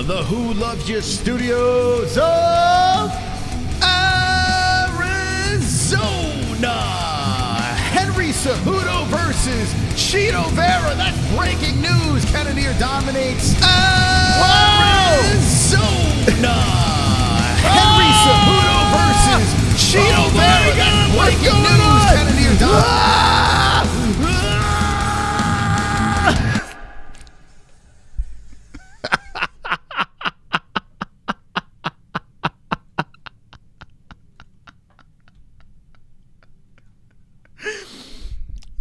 the Who Loves You Studios of Arizona. Henry Cejudo versus Chito Vera. That's breaking news. Cannonier dominates Arizona. Henry Cejudo versus Chito Vera. That's breaking news. Cannonier dominates.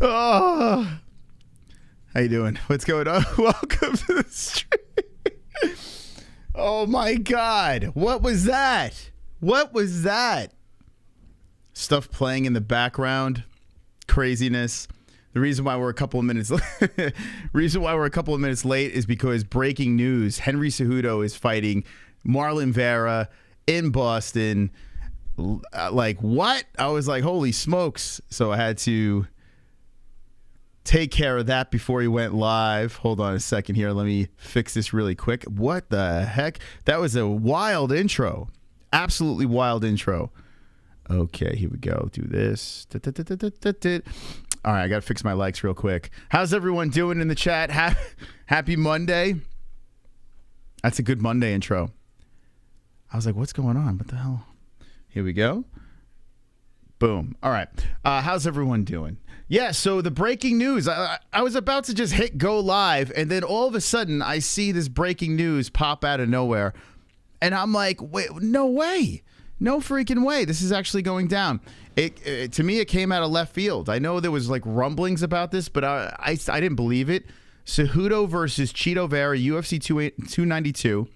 Oh, how you doing? What's going on? Welcome to the stream. Oh my God. What was that? What was that? Stuff playing in the background. Craziness. The reason why we're a couple of minutes late is because breaking news. Henry Cejudo is fighting Marlon Vera in Boston. Like, what? I was like, holy smokes. So I had to take care of that before he went live. Hold on a second here. Let me fix this really quick. What the heck? That was a wild intro. Absolutely wild intro. Okay, here we go. Do this. All right, I got to fix my likes real quick. How's everyone doing in the chat? Happy Monday. That's a good Monday intro. I was like, what's going on? What the hell? Here we go. Boom. All right. How's everyone doing? Yeah, so the breaking news. I was about to just hit go live, and then all of a sudden I see this breaking news pop out of nowhere. And I'm like, wait, no way. No freaking way. This is actually going down. To me, it came out of left field. I know there was like rumblings about this, but I didn't believe it. Cejudo versus Chito Vera, UFC 292.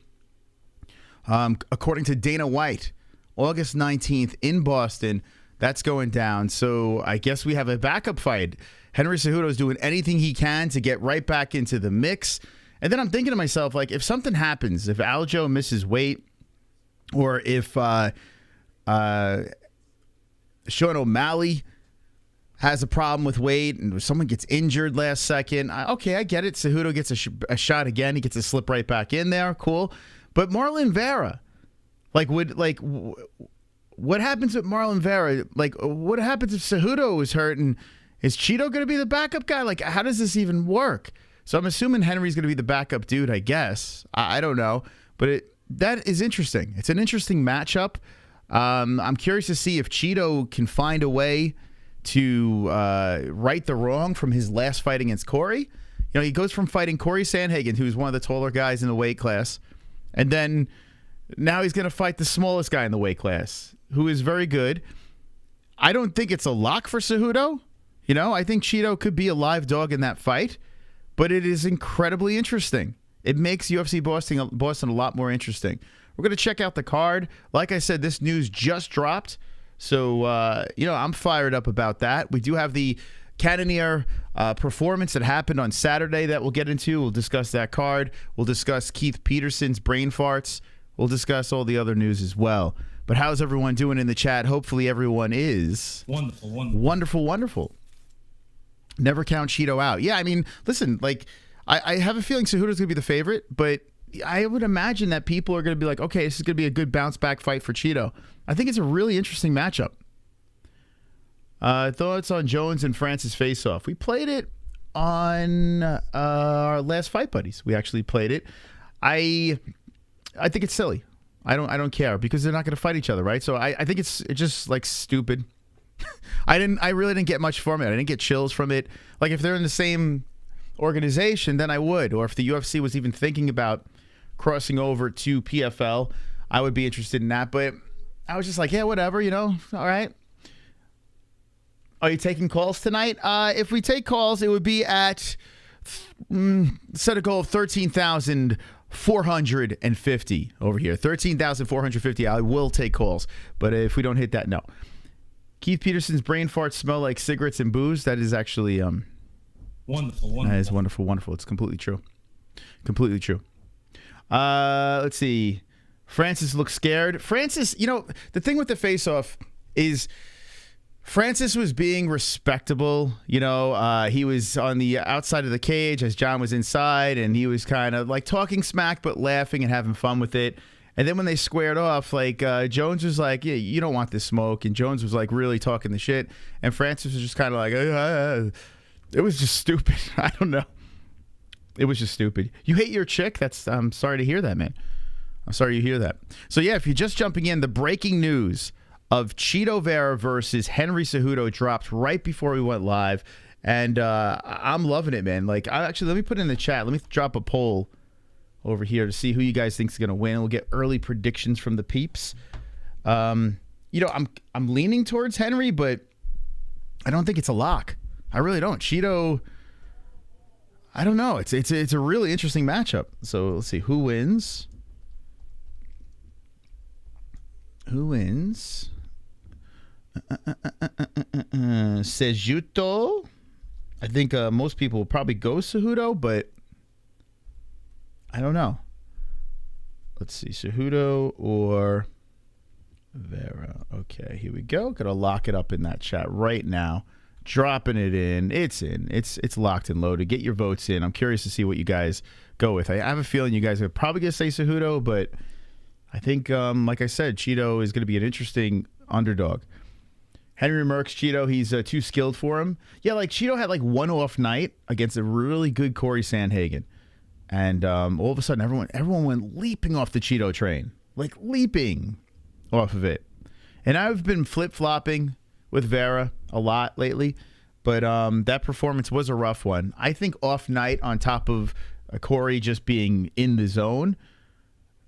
According to Dana White, August 19th in Boston. That's going down. So I guess we have a backup fight. Henry Cejudo is doing anything he can to get right back into the mix. And then I'm thinking to myself, like, if something happens, if Aljo misses weight, or if Sean O'Malley has a problem with weight, and someone gets injured last second, okay, I get it. Cejudo gets a shot again. He gets to slip right back in there. Cool. But Marlon Vera, what happens with Marlon Vera? Like, what happens if Cejudo is hurt? And is Chito going to be the backup guy? Like, how does this even work? So I'm assuming Henry's going to be the backup dude, I guess. I don't know. But that is interesting. It's an interesting matchup. I'm curious to see if Chito can find a way to right the wrong from his last fight against Corey. You know, he goes from fighting Corey Sandhagen, who's one of the taller guys in the weight class, and then now he's going to fight the smallest guy in the weight class, who is very good. I don't think it's a lock for Cejudo. You know, I think Chito could be a live dog in that fight, but it is incredibly interesting. It makes UFC Boston a lot more interesting. We're going to check out the card. Like I said, this news just dropped, so, you know, I'm fired up about that. We do have the Cannonier performance that happened on Saturday that we'll get into. We'll discuss that card. We'll discuss Keith Peterson's brain farts. We'll discuss all the other news as well. But how's everyone doing in the chat? Hopefully everyone is wonderful. Wonderful. Never count Chito out. Yeah, I mean, listen, like, I have a feeling Cejudo's going to be the favorite, but I would imagine that people are going to be like, okay, this is going to be a good bounce-back fight for Chito. I think it's a really interesting matchup. Thoughts on Jones and Francis face-off? We played it on our last Fight Buddies. We actually played it. I think it's silly. I don't care because they're not going to fight each other, right? So I think it's just like stupid. I really didn't get much from it. I didn't get chills from it. Like if they're in the same organization, then I would. Or if the UFC was even thinking about crossing over to PFL, I would be interested in that. But I was just like, yeah, whatever, you know. All right. Are you taking calls tonight? If we take calls, it would be at set a goal of 13,450 over here. 13,450. I will take calls, but if we don't hit that, no. Keith Peterson's brain farts smell like cigarettes and booze. That is actually wonderful. That is wonderful. It's completely true. Completely true. Let's see. Francis looks scared. Francis, you know, the thing with the face-off is Francis was being respectable. You know, he was on the outside of the cage as John was inside, and he was kind of like talking smack but laughing and having fun with it. And then when they squared off, like Jones was like, yeah, you don't want this smoke. And Jones was like really talking the shit. And Francis was just kind of like, it was just stupid. I don't know. It was just stupid. You hate your chick? I'm sorry to hear that, man. I'm sorry you hear that. So yeah, if you're just jumping in, the breaking news of Chito Vera versus Henry Cejudo dropped right before we went live. And I'm loving it, man. Like, let me put it in the chat. Let me drop a poll over here to see who you guys think is going to win. We'll get early predictions from the peeps. You know, I'm leaning towards Henry, but I don't think it's a lock. I really don't. Chito, I don't know. It's a really interesting matchup. So let's see who wins. Who wins? Cejudo. I think most people will probably go Cejudo, but I don't know. Let's see, Cejudo or Vera. Okay, here we go. Gonna lock it up in that chat right now. Dropping it in. It's in. It's locked and loaded. Get your votes in. I'm curious to see what you guys go with. I have a feeling you guys are probably gonna say Cejudo, but I think, like I said, Chito is gonna be an interesting underdog. Henry Merckx, Chito, he's too skilled for him. Yeah, like Chito had like one off night against a really good Corey Sandhagen. And all of a sudden, everyone went leaping off the Chito train. Like, leaping off of it. And I've been flip-flopping with Vera a lot lately. But that performance was a rough one. I think off night on top of Corey just being in the zone.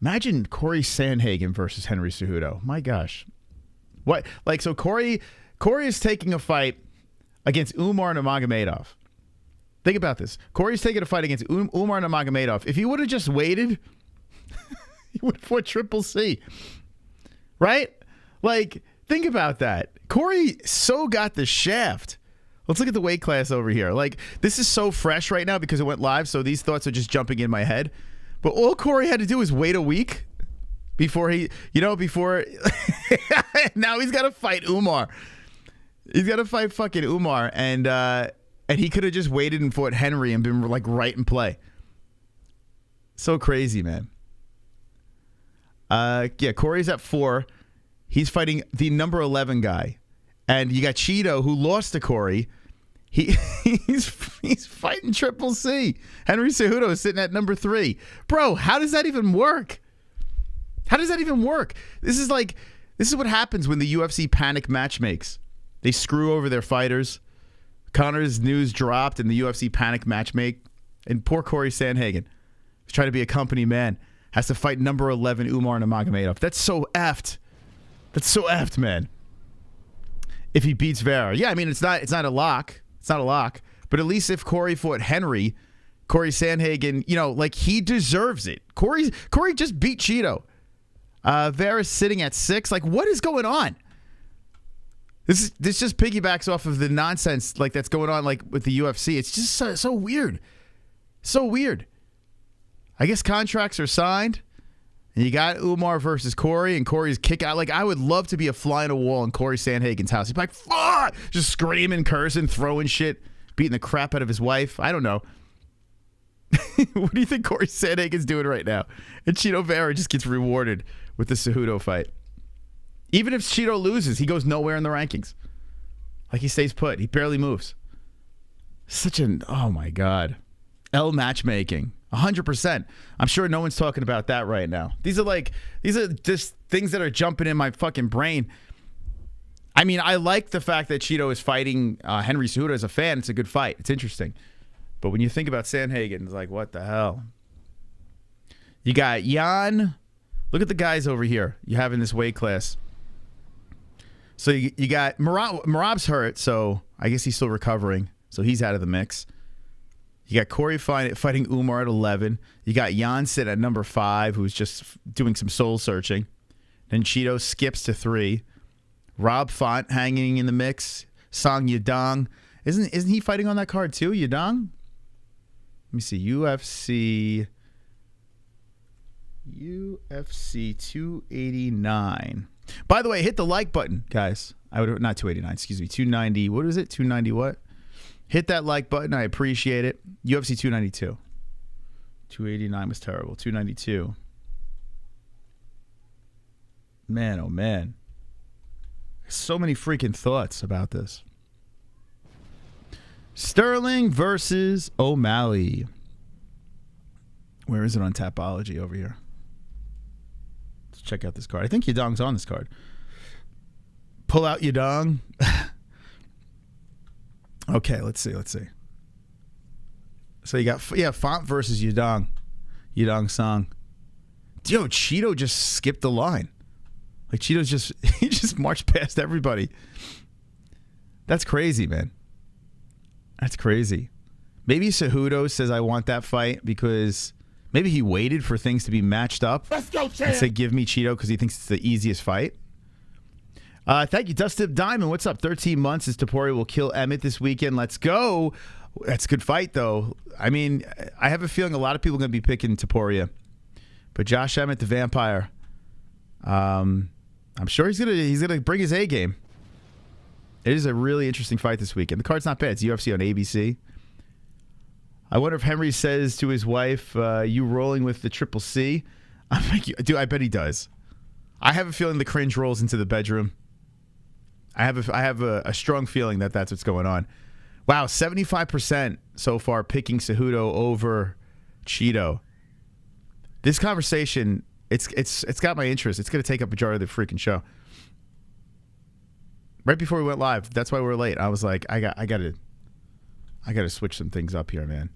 Imagine Corey Sandhagen versus Henry Cejudo. My gosh. What? Like, so Corey is taking a fight against Umar Nurmagomedov. Think about this. Corey's taking a fight against Umar Nurmagomedov. If he would have just waited, he would have fought Triple C. Right? Like, think about that. Corey so got the shaft. Let's look at the weight class over here. Like, this is so fresh right now because it went live, so these thoughts are just jumping in my head. But all Corey had to do was wait a week before before... now he's got to fight Umar. He's got to fight fucking Umar, and he could have just waited and fought Henry and been like right in play. So crazy, man. Yeah, Corey's at 4. He's fighting the number 11 guy. And you got Chito, who lost to Corey. He's fighting Triple C. Henry Cejudo is sitting at number 3. Bro, how does that even work? How does that even work? This is what happens when the UFC panic matchmakes. They screw over their fighters. Conor's news dropped and the UFC panic matchmake. And poor Corey Sandhagen, who's trying to be a company man, has to fight number 11 Umar Nurmagomedov. That's so effed. That's so effed, man. If he beats Vera. Yeah, I mean, it's not a lock. It's not a lock. But at least if Corey fought Henry, Corey Sandhagen, you know, like, he deserves it. Corey just beat Chito. Vera's sitting at 6. Like, what is going on? This just piggybacks off of the nonsense like that's going on like with the UFC. It's just so weird. So weird. I guess contracts are signed. And you got Umar versus Corey, and Corey's kick out. Like, I would love to be a fly on a wall in Corey Sandhagen's house. He'd be like, fuck! Just screaming, cursing, throwing shit, beating the crap out of his wife. I don't know. What do you think Corey Sandhagen's doing right now? And Chito Vera just gets rewarded with the Cejudo fight. Even if Chito loses, he goes nowhere in the rankings. Like, he stays put. He barely moves. Oh my God. L matchmaking. 100%. I'm sure no one's talking about that right now. These are just things that are jumping in my fucking brain. I mean, I like the fact that Chito is fighting Henry Cejudo as a fan. It's a good fight. It's interesting. But when you think about Sandhagen, it's like, what the hell? You got Jan. Look at the guys over here you have in this weight class. So you got Merab's hurt, so I guess he's still recovering. So he's out of the mix. You got Corey fighting Umar at 11. You got Jan sit at number 5, who's just doing some soul searching. Then Chito skips to 3. Rob Font hanging in the mix. Song Yadong. Isn't he fighting on that card too, Yadong? Let me see. UFC 289. By the way, hit the like button, guys. I would not 289. Excuse me, 290. What is it? 290 what? Hit that like button. I appreciate it. UFC 292. 289 was terrible. 292. Man, oh man. So many freaking thoughts about this. Sterling versus O'Malley. Where is it on Tapology over here? Let's check out this card. I think Yadong's on this card. Pull out Yadong. Okay, let's see. So you got, Font versus Yadong. Yadong Song. Yo, Cheeto just skipped the line. Like Cheeto's he just marched past everybody. That's crazy, man. That's crazy. Maybe Cejudo says I want that fight because maybe he waited for things to be matched up. Let's go, champ. And said give me Cheeto because he thinks it's the easiest fight. Thank you, Dustin Diamond. What's up? 13 months as Topuria will kill Emmett this weekend. Let's go. That's a good fight, though. I mean, I have a feeling a lot of people are going to be picking Topuria. But Josh Emmett, the vampire, I'm sure he's gonna bring his A game. It is a really interesting fight this weekend. The card's not bad. It's UFC on ABC. I wonder if Henry says to his wife, you rolling with the Triple C? I'm like, dude, I bet he does. I have a feeling the cringe rolls into the bedroom. I have a strong feeling that that's what's going on. Wow, 75% so far picking Cejudo over Cheeto. This conversation, it's got my interest. It's going to take up a majority of the freaking show. Right before we went live, that's why we were late. I was like, I got to switch some things up here, man.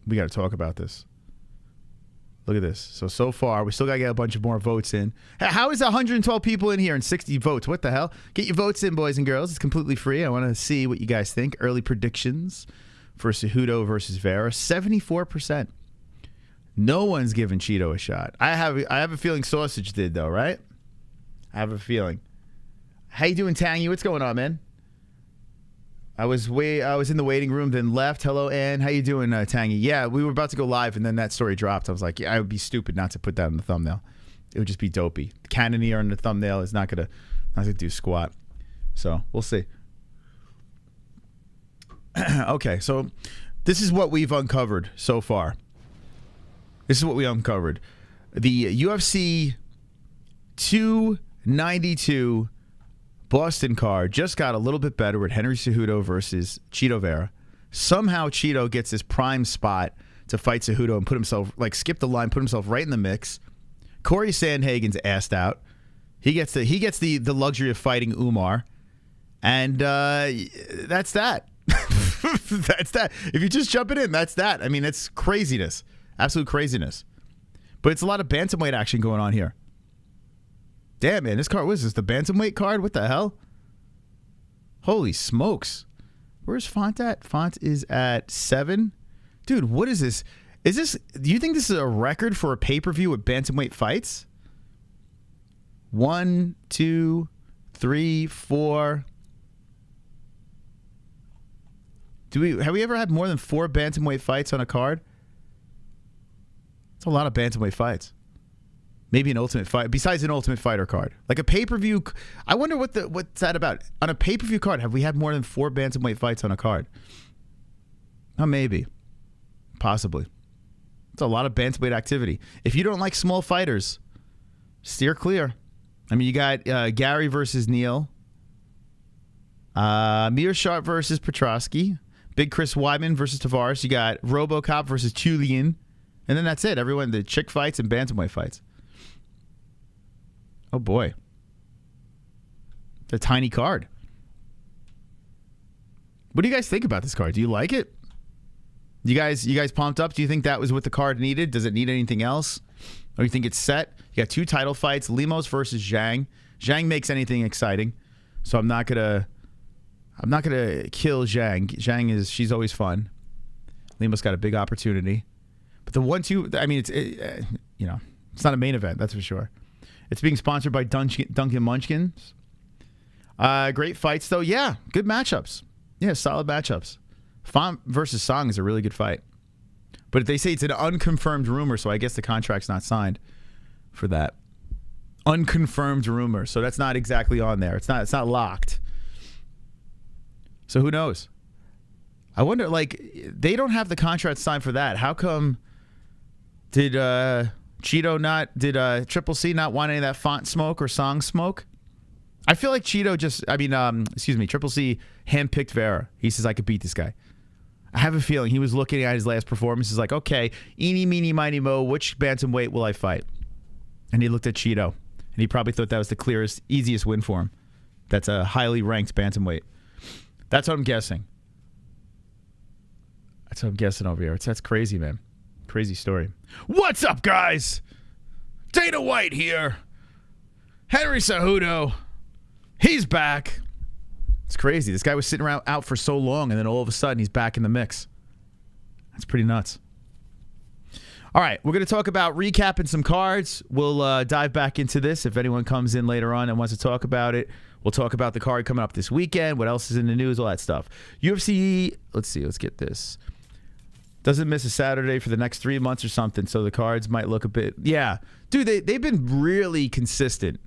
We got to talk about this. Look at this. So far, we still got to get a bunch of more votes in. How is 112 people in here and 60 votes? What the hell? Get your votes in, boys and girls. It's completely free. I want to see what you guys think. Early predictions for Cejudo versus Vera. 74%. No one's giving Cheeto a shot. I have a feeling Sausage did, though, right? I have a feeling. How you doing, Tangy? What's going on, man? I was in the waiting room, then left. Hello, Ann. How you doing, Tangy? Yeah, we were about to go live, and then that story dropped. I was like, yeah, I would be stupid not to put that in the thumbnail. It would just be dopey. Cannonier in the thumbnail is not gonna do squat. So we'll see. Okay, so this is what we've uncovered so far. This is what we uncovered. The UFC 292 Boston card just got a little bit better with Henry Cejudo versus Cheeto Vera. Somehow Cheeto gets this prime spot to fight Cejudo and put himself, like, skip the line, put himself right in the mix. Corey Sandhagen's assed out. He gets the luxury of fighting Umar. And that's that. That's that. If you just jump it in, that's that. I mean, it's craziness. Absolute craziness. But it's a lot of bantamweight action going on here. Damn, man, this card, what is this, the bantamweight card? What the hell? Holy smokes. Where's Font at? Font is at 7. Dude, what is this? Do you think this is a record for a pay-per-view with bantamweight fights? 1, 2, 3, 4. Have we ever had more than 4 bantamweight fights on a card? It's a lot of bantamweight fights. Maybe an Ultimate Fight, besides an Ultimate Fighter card. Like a pay-per-view. I wonder what's that about. On a pay-per-view card, have we had more than 4 bantamweight fights on a card? Oh, maybe. Possibly. It's a lot of bantamweight activity. If you don't like small fighters, steer clear. I mean, you got Gary versus Neal. Meerschaert versus Petrosky. Big Chris Weidman versus Tavares. You got RoboCop versus Julian. And then that's it. Everyone, the chick fights and bantamweight fights. Oh boy. It's a tiny card. What do you guys think about this card? Do you like it? You guys pumped up? Do you think that was what the card needed? Does it need anything else? Or you think it's set? You got 2 title fights, Lemos versus Zhang. Zhang makes anything exciting. So I'm not gonna kill Zhang. She's always fun. Lemos got a big opportunity. But the 1-2, I mean, it's not a main event, that's for sure. It's being sponsored by Dunkin' Munchkins. Great fights, though. Yeah, good matchups. Yeah, solid matchups. Font versus Song is a really good fight. But they say it's an unconfirmed rumor, so I guess the contract's not signed for that. unconfirmed rumor. So that's not exactly on there. It's not locked. So who knows? I wonder, like, they don't have the contract signed for that. How come did Triple C not want any of that font smoke or song smoke? I feel like Triple C handpicked Vera. He says, I could beat this guy. I have a feeling he was looking at his last performance. He's like, okay, eeny, meeny, miny, mo, which bantamweight will I fight? And he looked at Cheeto, and he probably thought that was the clearest, easiest win for him. That's a highly ranked bantamweight. That's what I'm guessing. That's what I'm guessing over here. That's crazy, man. Crazy story. What's up, guys? Dana White here. Henry Cejudo. He's back. It's crazy. This guy was sitting around out for so long, and then all of a sudden he's back in the mix. That's pretty nuts. All right, we're going to talk about recapping some cards. We'll dive back into this if anyone comes in later on and wants to talk about it. We'll talk about the card coming up this weekend, what else is in the news, all that stuff. UFC, let's see, let's get this. Doesn't miss a Saturday for the next 3 months or something, so the cards might look a bit... Yeah. Dude, they've been really consistent.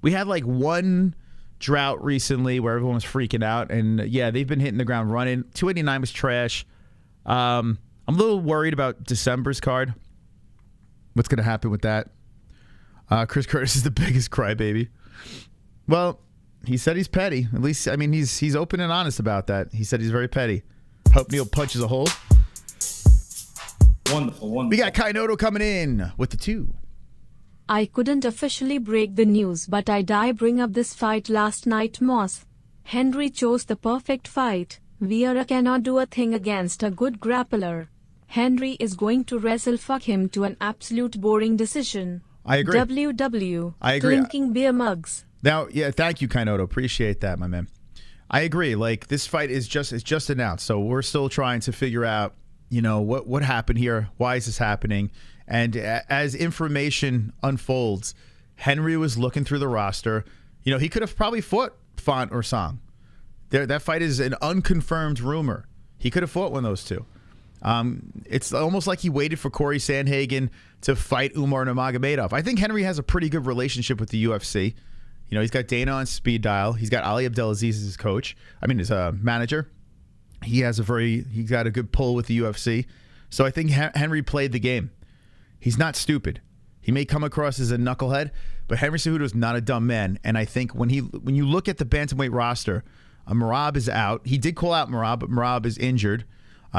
We had like one drought recently where everyone was freaking out, and yeah, they've been hitting the ground running. 289 was trash. I'm a little worried about December's card. What's going to happen with that? Chris Curtis is the biggest crybaby. Well, he said he's petty. At least, I mean, he's open and honest about that. He said he's very petty. Hope Neil punches a hole. Wonderful, wonderful. We got Kainoto coming in with the 2. I couldn't officially break the news, but I bring up this fight last night, Moss. Henry chose the perfect fight. Vera cannot do a thing against a good grappler. Henry is going to wrestle fuck him to an absolute boring decision. I agree. WW. I agree. Clinking beer mugs. Now, yeah, thank you, Kainoto. Appreciate that, my man. I agree. Like, this fight is just announced, so we're still trying to figure out, you know, what happened here. Why is this happening? And as information unfolds, Henry was looking through the roster. You know, he could have probably fought Font or Song. That fight is an unconfirmed rumor. He could have fought one of those two. It's almost like he waited for Corey Sandhagen to fight Umar Nurmagomedov. I think Henry has a pretty good relationship with the UFC. You know, he's got Dana on speed dial. He's got Ali Abdelaziz as his coach. I mean, his manager. He's got a good pull with the UFC. So I think Henry played the game. He's not stupid. He may come across as a knucklehead, but Henry Cejudo is not a dumb man. And I think when you look at the bantamweight roster, Merab is out. He did call out Merab, but Merab is injured.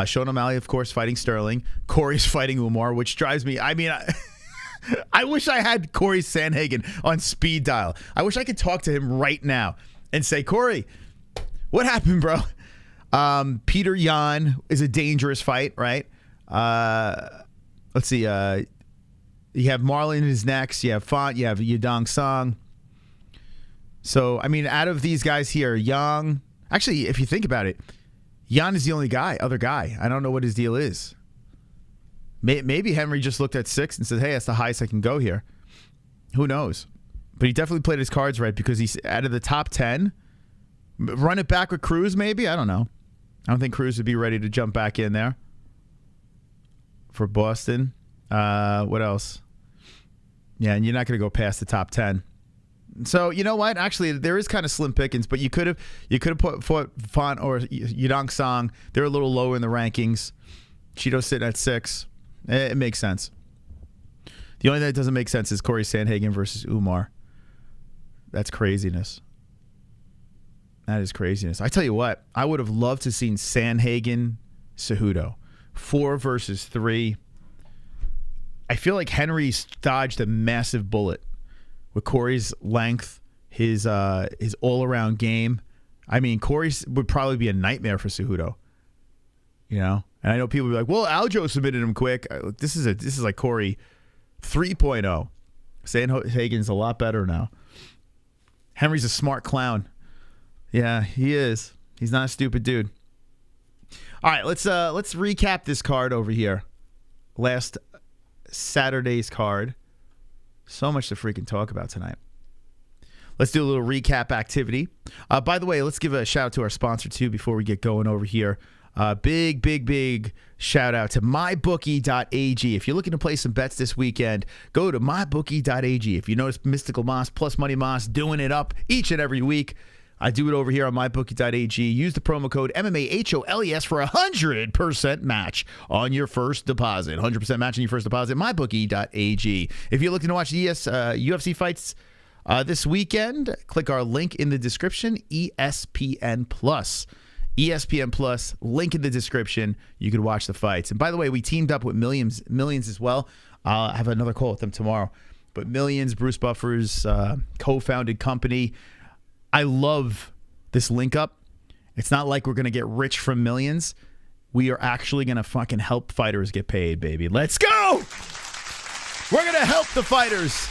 Sean O'Malley, of course, fighting Sterling. Corey's fighting Umar, which drives me. I mean, I wish I had Corey Sandhagen on speed dial. I wish I could talk to him right now and say, Corey, what happened, bro? Peter Yan is a dangerous fight, right? Let's see. You have Marlon is next. You have Font. You have Yadong Song. So, I mean, out of these guys here, Yang... Actually, if you think about it, Yan is the only other guy. I don't know what his deal is. Maybe Henry just looked at 6 and said, hey, that's the highest I can go here. Who knows? But he definitely played his cards right because he's out of the top 10. Run it back with Cruz, maybe? I don't know. I don't think Cruz would be ready to jump back in there for Boston. What else? Yeah, and you're not going to go past the top 10. So, you know what? Actually, there is kind of slim pickings, but you could have put Font or Yudong Song. They're a little lower in the rankings. Cheeto's sitting at 6. It makes sense. The only thing that doesn't make sense is Corey Sandhagen versus Umar. That's craziness. That is craziness. I tell you what, I would have loved to seen Sandhagen Cejudo 4 versus 3. I feel like Henry dodged a massive bullet with Corey's length, his all-around game. I mean, Corey would probably be a nightmare for Cejudo. You know? And I know people will be like, well, Aljo submitted him quick. This is like Corey 3.0. Sandhagen's a lot better now. Henry's a smart clown. Yeah, he is. He's not a stupid dude. All right, let's recap this card over here. Last Saturday's card. So much to freaking talk about tonight. Let's do a little recap activity. By the way, let's give a shout out to our sponsor too before we get going over here. Big shout out to mybookie.ag. If you're looking to play some bets this weekend, go to mybookie.ag. If you notice Mystical Moss plus Money Moss doing it up each and every week, I do it over here on mybookie.ag. Use the promo code MMA-HOLES for 100% match on your first deposit. 100% match on your first deposit. Mybookie.ag. If you're looking to watch the UFC fights this weekend, click our link in the description, ESPN Plus. ESPN Plus, link in the description. You could watch the fights. And by the way, we teamed up with Millions as well. I'll have another call with them tomorrow. But Millions, Bruce Buffer's co-founded company. I love this link up. It's not like we're going to get rich from Millions. We are actually going to fucking help fighters get paid, baby. Let's go! We're going to help the fighters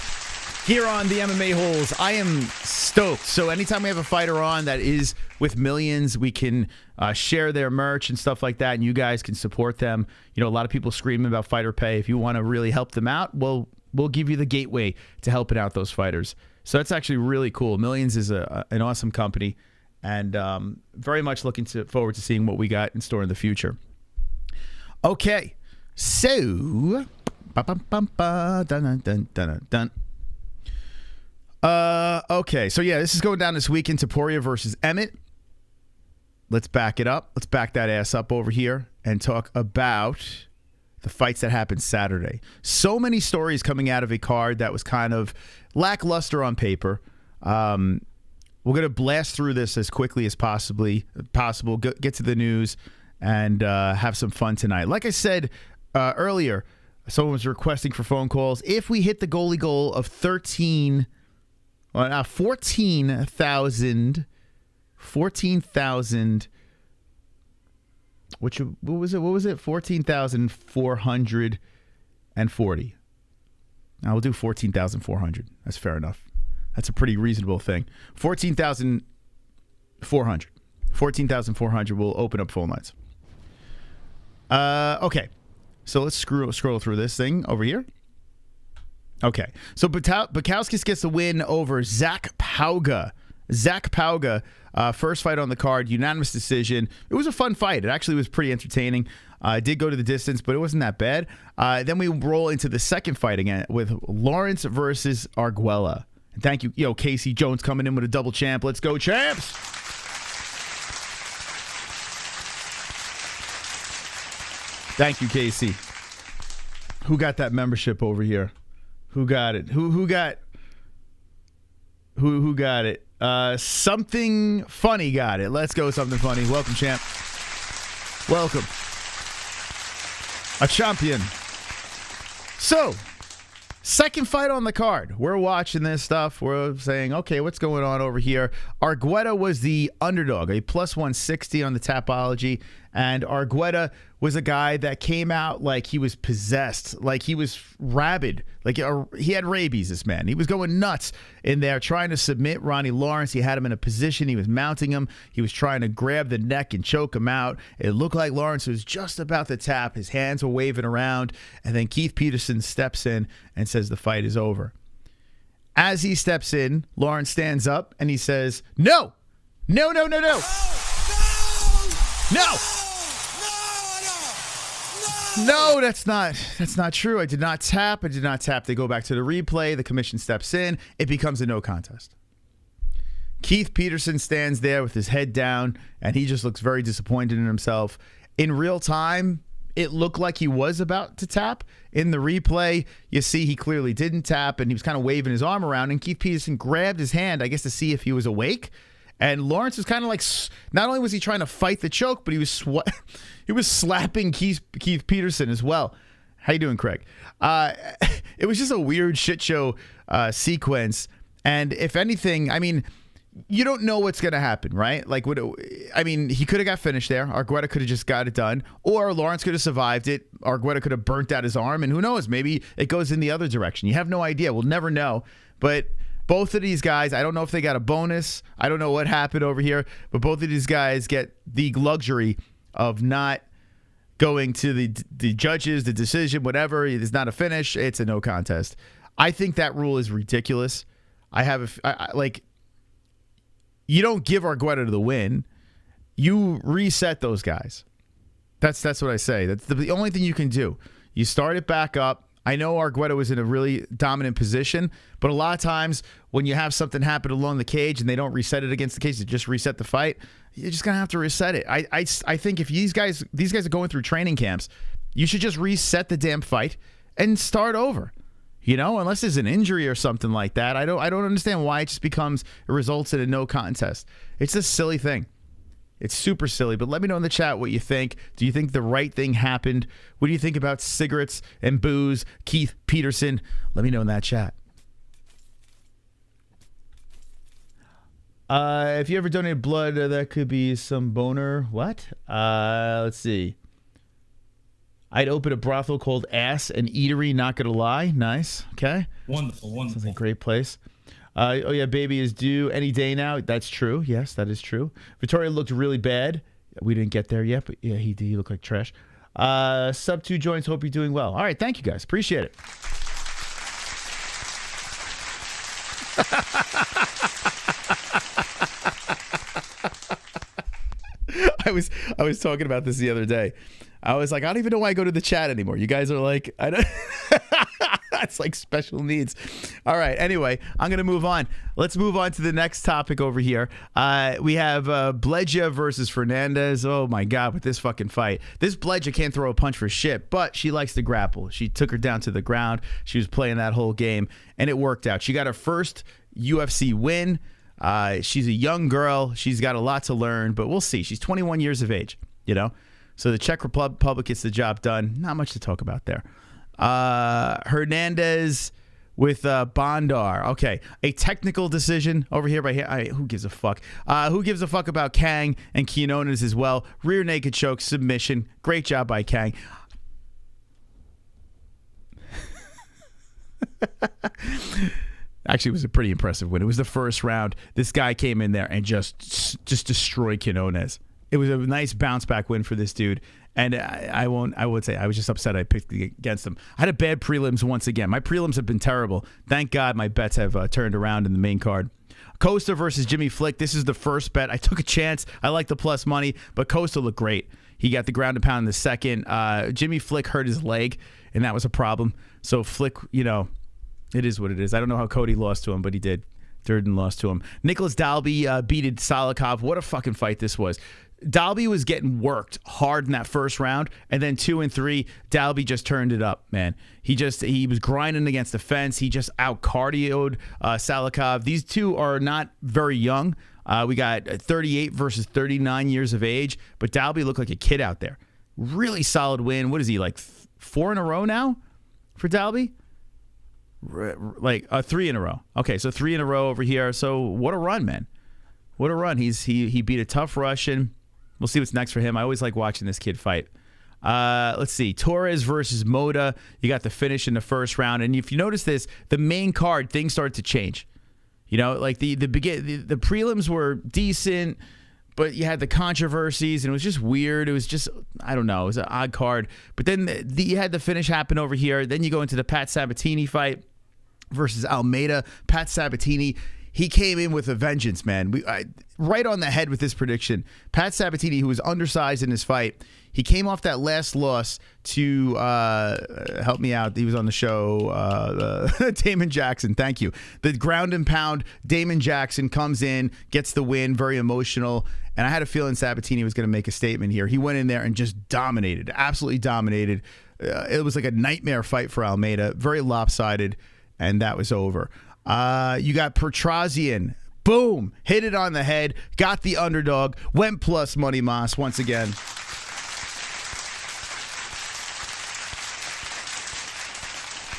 here on the MMA-Holes. I am stoked. So anytime we have a fighter on that is with Millions, we can share their merch and stuff like that, and you guys can support them. You know, a lot of people screaming about fighter pay. If you want to really help them out, we'll give you the gateway to helping out those fighters. So that's actually really cool. Millions is an awesome company, and very much looking forward to seeing what we got in store in the future. Okay, so okay, so yeah, this is going down this weekend. Topuria versus Emmett. Let's back it up. Let's back that ass up over here and talk about the fights that happened Saturday. So many stories coming out of a card that was kind of lackluster on paper. We're going to blast through this as quickly as possible, get to the news, and have some fun tonight. Like I said earlier, someone was requesting for phone calls. If we hit the goalie goal of 14,000, what was it? 14,440. Now we'll do 14,400. That's fair enough. That's a pretty reasonable thing. 14,400. 14,400 will open up phone lines. Okay. So let's scroll through this thing over here. Okay. So Bukowskis gets the win over Zach Pauga. Zach Pauga, first fight on the card, unanimous decision. It was a fun fight. It actually was pretty entertaining. It did go to the distance, but it wasn't that bad. Then we roll into the second fight again with Lawrence versus Arguella. And thank you, Casey Jones coming in with a double champ. Let's go, champs! Thank you, Casey. Who got that membership over here? Who got it? Who got it? Something Funny got it. Let's go, Something Funny. Welcome, champ. Welcome. A champion. So, second fight on the card. We're watching this stuff. We're saying, okay, what's going on over here? Argueta was the underdog, a plus 160 on the Tapology. And Argueta was a guy that came out like he was possessed, like he was rabid, like he had rabies, this man. He was going nuts in there trying to submit Ronnie Lawrence. He had him in a position. He was mounting him. He was trying to grab the neck and choke him out. It looked like Lawrence was just about to tap. His hands were waving around. And then Keith Peterson steps in and says the fight is over. As he steps in, Lawrence stands up and he says, no, no, no, no, no. No. No, that's not true. I did not tap. They go back to the replay. The commission steps in. It becomes a no contest. Keith Peterson stands there with his head down, and he just looks very disappointed in himself. In real time, it looked like he was about to tap. In the replay, you see he clearly didn't tap, and he was kind of waving his arm around, and Keith Peterson grabbed his hand, I guess, to see if he was awake. And Lawrence was kind of like, not only was he trying to fight the choke, but he was slapping Keith Peterson as well. How you doing, Craig? It was just a weird shit show sequence. And if anything, I mean, you don't know what's going to happen, right? Like, he could have got finished there. Argueta could have just got it done. Or Lawrence could have survived it. Argueta could have burnt out his arm. And who knows? Maybe it goes in the other direction. You have no idea. We'll never know. But both of these guys, I don't know if they got a bonus. I don't know what happened over here. But both of these guys get the luxury of not going to the judges, the decision, whatever. It is not a finish. It's a no contest. I think that rule is ridiculous. You don't give Argueta the win. You reset those guys. That's what I say. That's the only thing you can do. You start it back up. I know Argueta was in a really dominant position, but a lot of times when you have something happen along the cage and they don't reset it against the cage, they just reset the fight, you're just gonna have to reset it. I think if these guys are going through training camps, you should just reset the damn fight and start over. You know, unless there's an injury or something like that. I don't understand why it just results in a no contest. It's a silly thing. It's super silly, but let me know in the chat what you think. Do you think the right thing happened? What do you think about cigarettes and booze? Keith Peterson, let me know in that chat. If you ever donated blood, that could be some boner. What? Let's see. I'd open a brothel called Ass and Eatery, not gonna lie. Nice. Okay. Wonderful. Sounds like a great place. Oh, yeah, baby is due any day now. That's true. Yes, that is true. Vettori looked really bad. We didn't get there yet, but yeah, he did. He looked like trash. Sub 2 joints. Hope you're doing well. All right, thank you, guys. Appreciate it. I was talking about this the other day. I was like, I don't even know why I go to the chat anymore. You guys are like, I don't. It's like special needs. All right. Anyway, I'm going to move on. Let's move on to the next topic over here. We have Bledja versus Fernandez. Oh, my God, with this fucking fight. This Bledja can't throw a punch for shit, but she likes to grapple. She took her down to the ground. She was playing that whole game, and it worked out. She got her first UFC win. She's a young girl. She's got a lot to learn, but we'll see. She's 21 years of age, you know? So the Czech Republic gets the job done. Not much to talk about there. Hernandez with Bondar. Okay, a technical decision over here by who gives a fuck? Who gives a fuck about Kang and Quinones as well? Rear naked choke submission. Great job by Kang. Actually, it was a pretty impressive win. It was the first round. This guy came in there and just destroyed Quinones. It was a nice bounce back win for this dude. And I would say I was just upset I picked against him. I had a bad prelims once again. My prelims have been terrible. Thank God my bets have turned around in the main card. Costa versus Jimmy Flick. This is the first bet. I took a chance. I like the plus money, but Costa looked great. He got the ground and pound in the second. Jimmy Flick hurt his leg, and that was a problem. So Flick, you know, it is what it is. I don't know how Cody lost to him, but he did. Durden lost to him. Nicholas Dalby beated Salikov. What a fucking fight this was. Dalby was getting worked hard in that first round, and then 2 and 3, Dalby just turned it up, man. He was grinding against the fence. He just out-cardioed Salikov. These two are not very young. We got 38 versus 39 years of age, but Dalby looked like a kid out there. Really solid win. What is he, like 4 in a row now for Dalby? Like 3 in a row. Okay, so 3 in a row over here. So what a run, man. What a run. He beat a tough Russian. We'll see what's next for him. I always like watching this kid fight. Let's see. Torres versus Moda. You got the finish in the first round. And if you notice this, the main card, things started to change. You know, like the prelims were decent, but you had the controversies, and it was just weird. It was just, I don't know, it was an odd card. But then you had the finish happen over here. Then you go into the Pat Sabatini fight versus Almeida. Pat Sabatini, he came in with a vengeance, man. Right on the head with this prediction. Pat Sabatini, who was undersized in his fight, he came off that last loss to, help me out, he was on the show, Damon Jackson, thank you. The ground and pound, Damon Jackson comes in, gets the win, very emotional, and I had a feeling Sabatini was going to make a statement here. He went in there and just dominated, absolutely dominated. It was like a nightmare fight for Almeida, very lopsided, and that was over. You got Petrosian. Boom. Hit it on the head. Got the underdog. Went plus money Moss once again.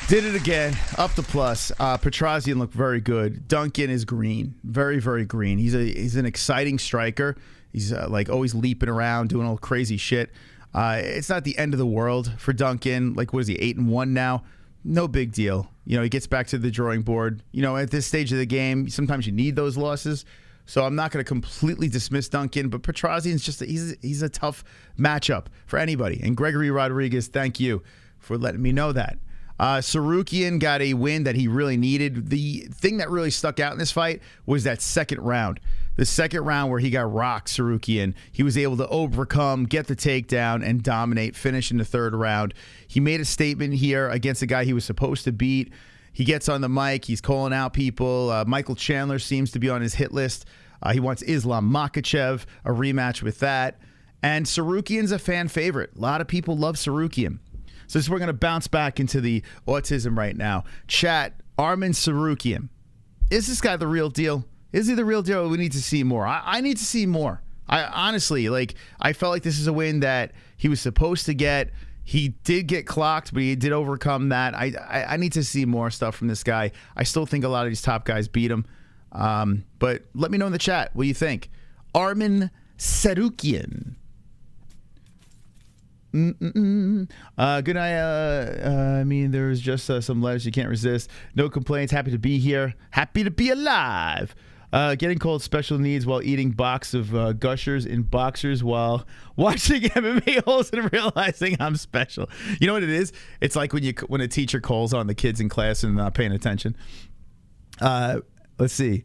Did it again. Up the plus. Petrosian looked very good. Duncan is green. Very, very green. He's an exciting striker. He's like always leaping around, doing all crazy shit. It's not the end of the world for Duncan. Like, what is he, 8-1 now? No big deal. You know, he gets back to the drawing board. You know, at this stage of the game, sometimes you need those losses. So I'm not going to completely dismiss Duncan, but Petrosian's just he's a tough matchup for anybody. And Gregory Rodriguez, thank you for letting me know that. Sarukian got a win that he really needed. The thing that really stuck out in this fight was that second round. The second round where he got rocked, Sarukian, he was able to overcome, get the takedown, and dominate, finish in the third round. He made a statement here against a guy he was supposed to beat. He gets on the mic. He's calling out people. Michael Chandler seems to be on his hit list. He wants Islam Makhachev, a rematch with that. And Sarukian's a fan favorite. A lot of people love Sarukian. So we're going to bounce back into the autism right now. Chat, Arman Sarukian. Is this guy the real deal? Is he the real deal? We need to see more. I need to see more. I honestly, I felt like this is a win that he was supposed to get. He did get clocked, but he did overcome that. I need to see more stuff from this guy. I still think a lot of these top guys beat him. But let me know in the chat what you think. Arman Sarukian. Good night. I mean, there's just some letters you can't resist. No complaints. Happy to be here. Happy to be alive. Getting called special needs while eating box of gushers in boxers while watching MMA-Holes and realizing I'm special. You know what it is? It's like when a teacher calls on the kids in class and not paying attention. Let's see.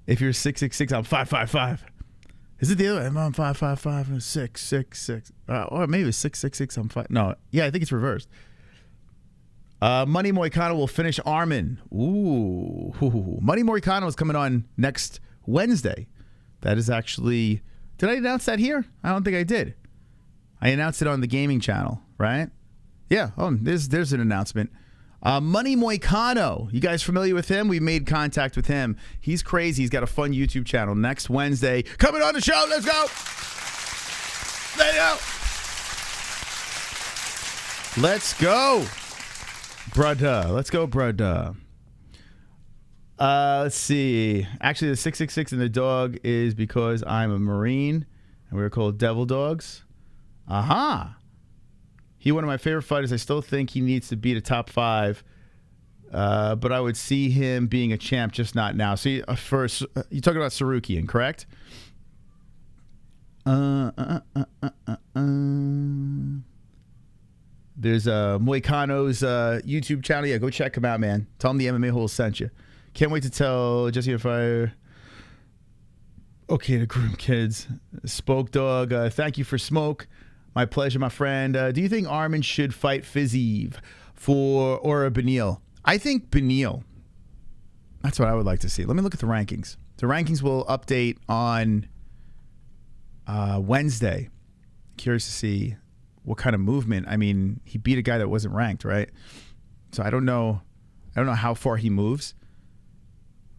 If you're 6'6", I'm 5'5". Is it the other way? I'm on 5'5" and 6'6". Or maybe it's 6'6", I'm 5. No, yeah, I think it's reversed. Money Moicano will finish Arman. Ooh. Money Moicano is coming on next Wednesday. That is actually... Did I announce that here? I don't think I did. I announced it on the gaming channel, right? Yeah. Oh, there's an announcement. Money Moicano. You guys familiar with him? We made contact with him. He's crazy. He's got a fun YouTube channel. Next Wednesday. Coming on the show. Let's go. There you go. Let's go. Brudda. Let's go, brudda. Let's see. Actually, the 666 in the dog is because I'm a Marine and we were called Devil Dogs. Aha. He one of my favorite fighters. I still think he needs to beat a top 5. But I would see him being a champ, just not now. So first, you're talking about Sarukian, correct? There's Moicano's YouTube channel. Yeah, go check him out, man. Tell him the MMA-Holes sent you. Can't wait to tell Jessie if I... Okay, to groom kids. Spoke Dog, thank you for smoke. My pleasure, my friend. Do you think Arman should fight Fiziev or Beneil? I think Beneil. That's what I would like to see. Let me look at the rankings. The rankings will update on Wednesday. Curious to see what kind of movement. I mean, he beat a guy that wasn't ranked, right? So I don't know how far he moves.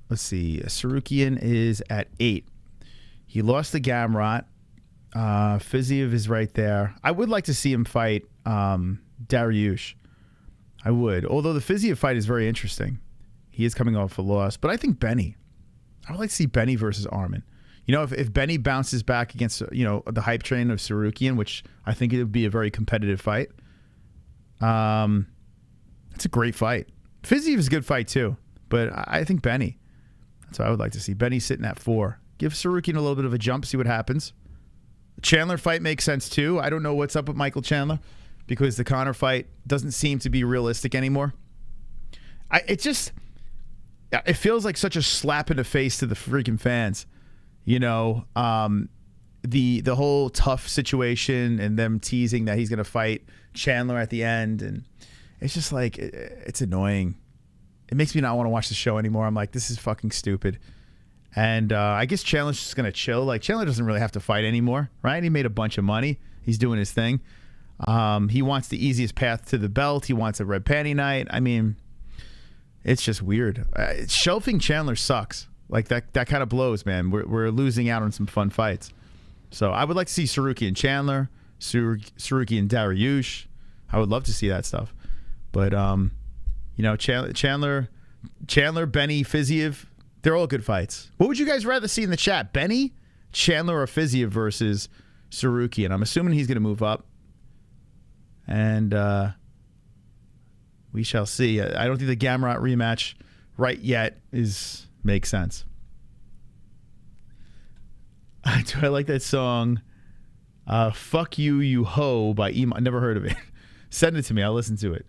Let's see. Sarukian is at 8. He lost to Gamrot. Fiziev is right there. I would like to see him fight Dariush. I would. Although the Fiziev fight is very interesting. He is coming off a loss. But I think Benny. I would like to see Benny versus Arman. You know, if Benny bounces back against, the hype train of Sarukian, which I think it would be a very competitive fight. It's a great fight. Fiziev is a good fight too. But I think Benny. That's what I would like to see. Benny sitting at 4. Give Sarukian a little bit of a jump, see what happens. The Chandler fight makes sense too. I don't know what's up with Michael Chandler because the Conor fight doesn't seem to be realistic anymore. It feels like such a slap in the face to the freaking fans. The whole tough situation and them teasing that he's going to fight Chandler at the end. And it's just like, it's annoying. It makes me not want to watch the show anymore. I'm like, this is fucking stupid. And I guess Chandler's just going to chill. Like, Chandler doesn't really have to fight anymore, right? He made a bunch of money. He's doing his thing. He wants the easiest path to the belt. He wants a red panty night. I mean, it's just weird. Shelving Chandler sucks. Like, that kind of blows, man. We're losing out on some fun fights. So I would like to see Sarukian and Chandler, Sarukian and Dariush. I would love to see that stuff. But, Chandler, Benny, Fiziev, they're all good fights. What would you guys rather see in the chat? Benny, Chandler, or Fiziev versus Sarukian? I'm assuming he's going to move up. And we shall see. I don't think the Gamrot rematch right yet makes sense. Do I like that song? Fuck You, You Ho by Emo. I never heard of it. Send it to me. I'll listen to it.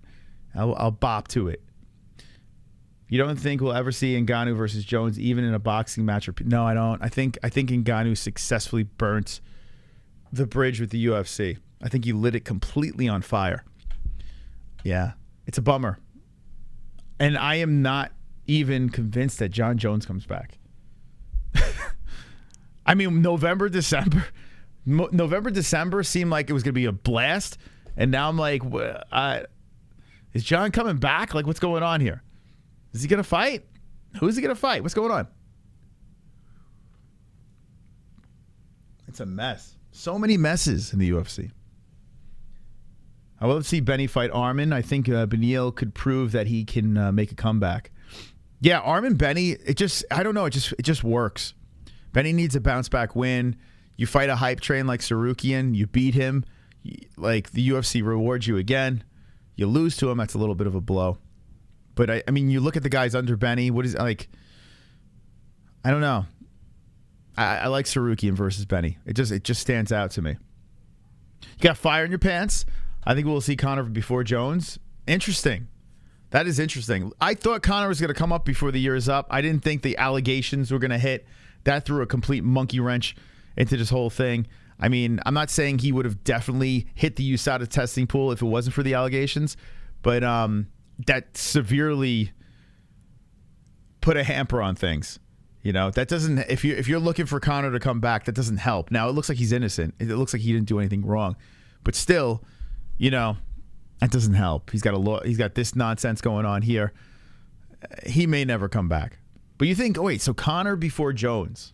I'll bop to it. You don't think we'll ever see Ngannou versus Jones even in a boxing match? No, I don't. I think Ngannou successfully burnt the bridge with the UFC. I think he lit it completely on fire. Yeah, it's a bummer. And I am not even convinced that John Jones comes back. I mean, November, December seemed like it was going to be a blast. And now I'm like, is John coming back? Like, what's going on here? Is he going to fight? Who's he going to fight? What's going on? It's a mess. So many messes in the UFC. I will see Benny fight Armin. I think Beneil could prove that he can make a comeback. Yeah, Armin Benny, I don't know, it just works. Benny needs a bounce back win. You fight a hype train like Sarukian, you beat him, like the UFC rewards you again. You lose to him, that's a little bit of a blow. But I mean, you look at the guys under Benny, what is like? I don't know. I like Sarukian versus Benny. It just stands out to me. You got fire in your pants. I think we'll see Conor before Jones. Interesting. That is interesting. I thought Conor was going to come up before the year is up. I didn't think the allegations were going to hit. That threw a complete monkey wrench into this whole thing. I mean, I'm not saying he would have definitely hit the USADA testing pool if it wasn't for the allegations, but that severely put a hamper on things. You know, that doesn't. If you're looking for Conor to come back, that doesn't help. Now it looks like he's innocent. It looks like he didn't do anything wrong, but still. You know, that doesn't help. He's got this nonsense going on here. He may never come back. But you think, oh wait, so Conor before Jones.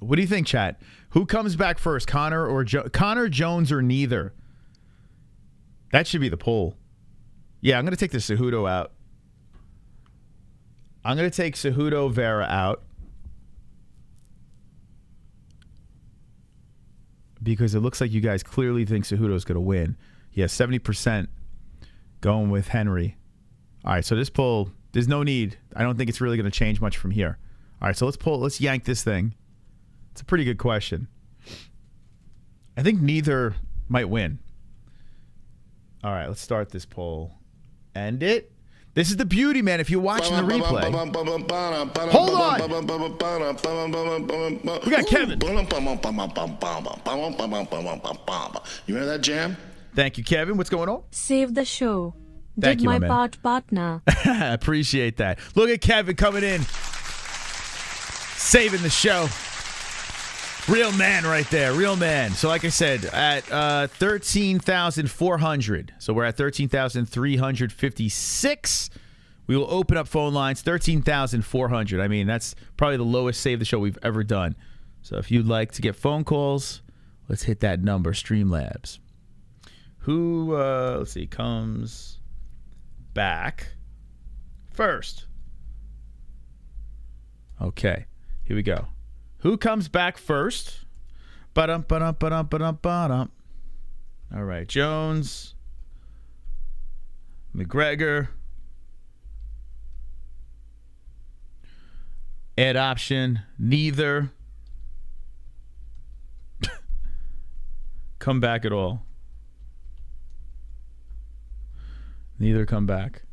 What do you think, chat? Who comes back first, Conor or Conor, Jones, or neither? That should be the poll. Yeah, I'm going to take the Cejudo out. I'm going to take Cejudo Vera out. Because it looks like you guys clearly think Cejudo's going to win. Yeah, 70% going with Henry. All right, so this poll, there's no need. I don't think it's really going to change much from here. All right, so let's yank this thing. It's a pretty good question. I think neither might win. All right, let's start this poll. End it. This is the beauty, man. If you're watching the replay. Hold on. We got Kevin. You hear that jam? Thank you, Kevin. What's going on? Save the show. Thank Did you, my man. part, partner. I appreciate that. Look at Kevin coming in. Saving the show. Real man right there. Real man. So like I said, at 13,400. So we're at 13,356. We will open up phone lines. 13,400. I mean, that's probably the lowest save the show we've ever done. So if you'd like to get phone calls, let's hit that number. Streamlabs. Who, let's see, comes back first? Okay. Here we go. Who comes back first? Ba-dum, ba-dum, ba-dum, ba-dum, ba-dum. All right, Jones, McGregor, Ed option, neither. Come back at all. Neither come back.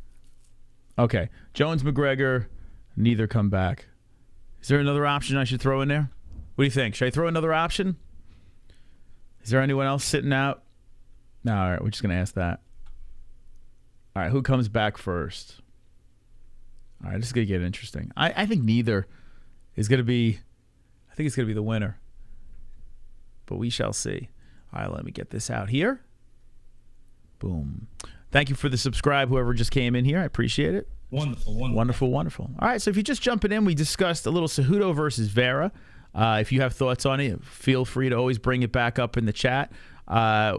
Okay, Jones, McGregor, neither come back. Is there another option I should throw in there? What do you think? Should I throw another option? Is there anyone else sitting out? No, all right, we're just going to ask that. All right, who comes back first? All right, this is going to get interesting. I think neither is going to be, I think it's going to be the winner. But we shall see. All right, let me get this out here. Boom. Thank you for the subscribe, whoever just came in here. I appreciate it. Wonderful. All right, so if you're just jumping in, we discussed a little Cejudo versus Vera. If you have thoughts on it, feel free to always bring it back up in the chat.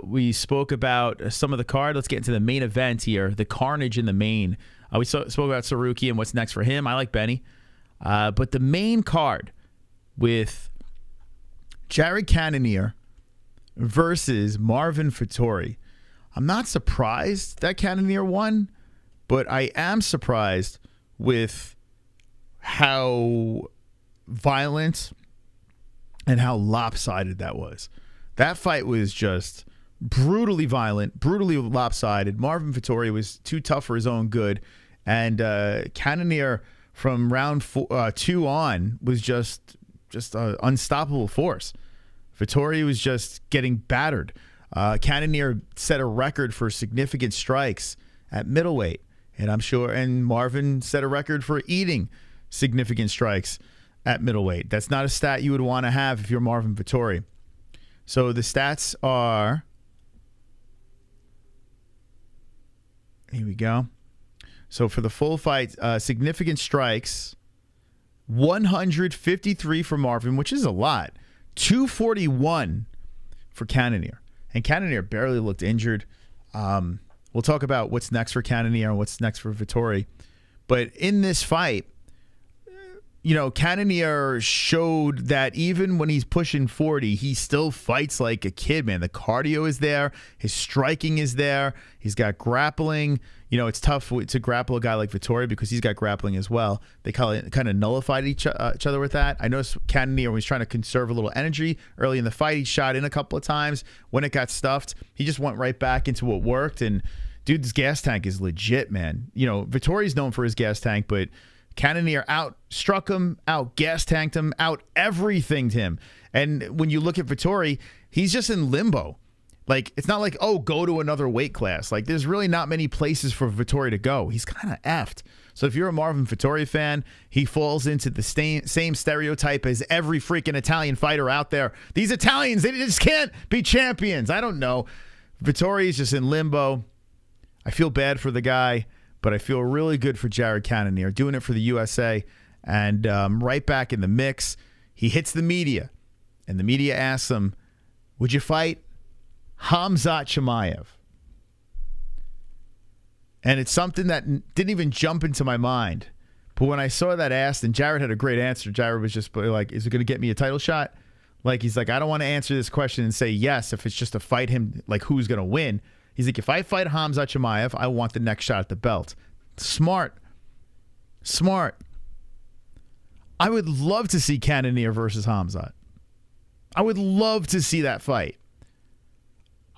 We spoke about some of the card. Let's get into the main event here, the carnage in the main. We spoke about Saruki and what's next for him. I like Benny. But the main card with Jared Cannonier versus Marvin Vettori. I'm not surprised that Cannonier won, but I am surprised with how violent and how lopsided that was. That fight was just brutally violent, brutally lopsided. Marvin Vettori was too tough for his own good. And Cannonier from round 2 on was just an unstoppable force. Vettori was just getting battered. Cannonier set a record for significant strikes at middleweight. And Marvin set a record for eating significant strikes at middleweight. That's not a stat you would want to have if you're Marvin Vettori. So the stats are, here we go. So for the full fight, significant strikes, 153 for Marvin, which is a lot. 241 for Cannonier. And Cannonier barely looked injured. We'll talk about what's next for Cannonier and what's next for Vettori. But in this fight, Cannonier showed that even when he's pushing 40, he still fights like a kid, man. The cardio is there. His striking is there. He's got grappling. It's tough to grapple a guy like Vettori because he's got grappling as well. They kind of nullified each other with that. I noticed Cannonier was trying to conserve a little energy early in the fight. He shot in a couple of times. When it got stuffed, he just went right back into what worked. And dude's gas tank is legit, man. Vettori's known for his gas tank, but Cannonier struck him, out gas tanked him, out everythinged him. And when you look at Vettori, he's just in limbo. Like, it's not like, go to another weight class. Like, there's really not many places for Vettori to go. He's kind of effed. So if you're a Marvin Vettori fan, he falls into the same stereotype as every freaking Italian fighter out there. These Italians, they just can't be champions. I don't know. Vettori is just in limbo. I feel bad for the guy, but I feel really good for Jared Cannonier, doing it for the USA, and right back in the mix. He hits the media, and the media asks him, would you fight KHAMZAT Chimaev? And it's something that didn't even jump into my mind. But when I saw that asked, and Jared had a great answer, Jared was just like, is it going to get me a title shot? Like, he's like, I don't want to answer this question and say yes if it's just to fight him, like, who's going to win. He's like, if I fight KHAMZAT Chimaev, I want the next shot at the belt. Smart. I would love to see Cannonier versus KHAMZAT. I would love to see that fight.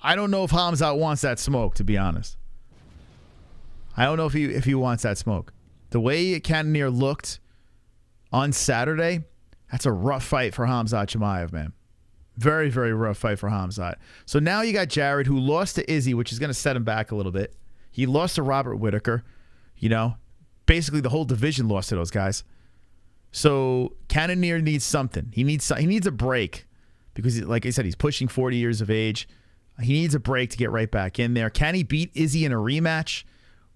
I don't know if KHAMZAT wants that smoke, to be honest. I don't know if he wants that smoke. The way Cannonier looked on Saturday, that's a rough fight for KHAMZAT Chimaev, man. Very, very rough fight for KHAMZAT. So now you got Jared, who lost to Izzy, which is going to set him back a little bit. He lost to Robert Whittaker. Basically the whole division lost to those guys. So Cannonier needs something. He needs a break because, like I said, he's pushing 40 years of age. He needs a break to get right back in there. Can he beat Izzy in a rematch?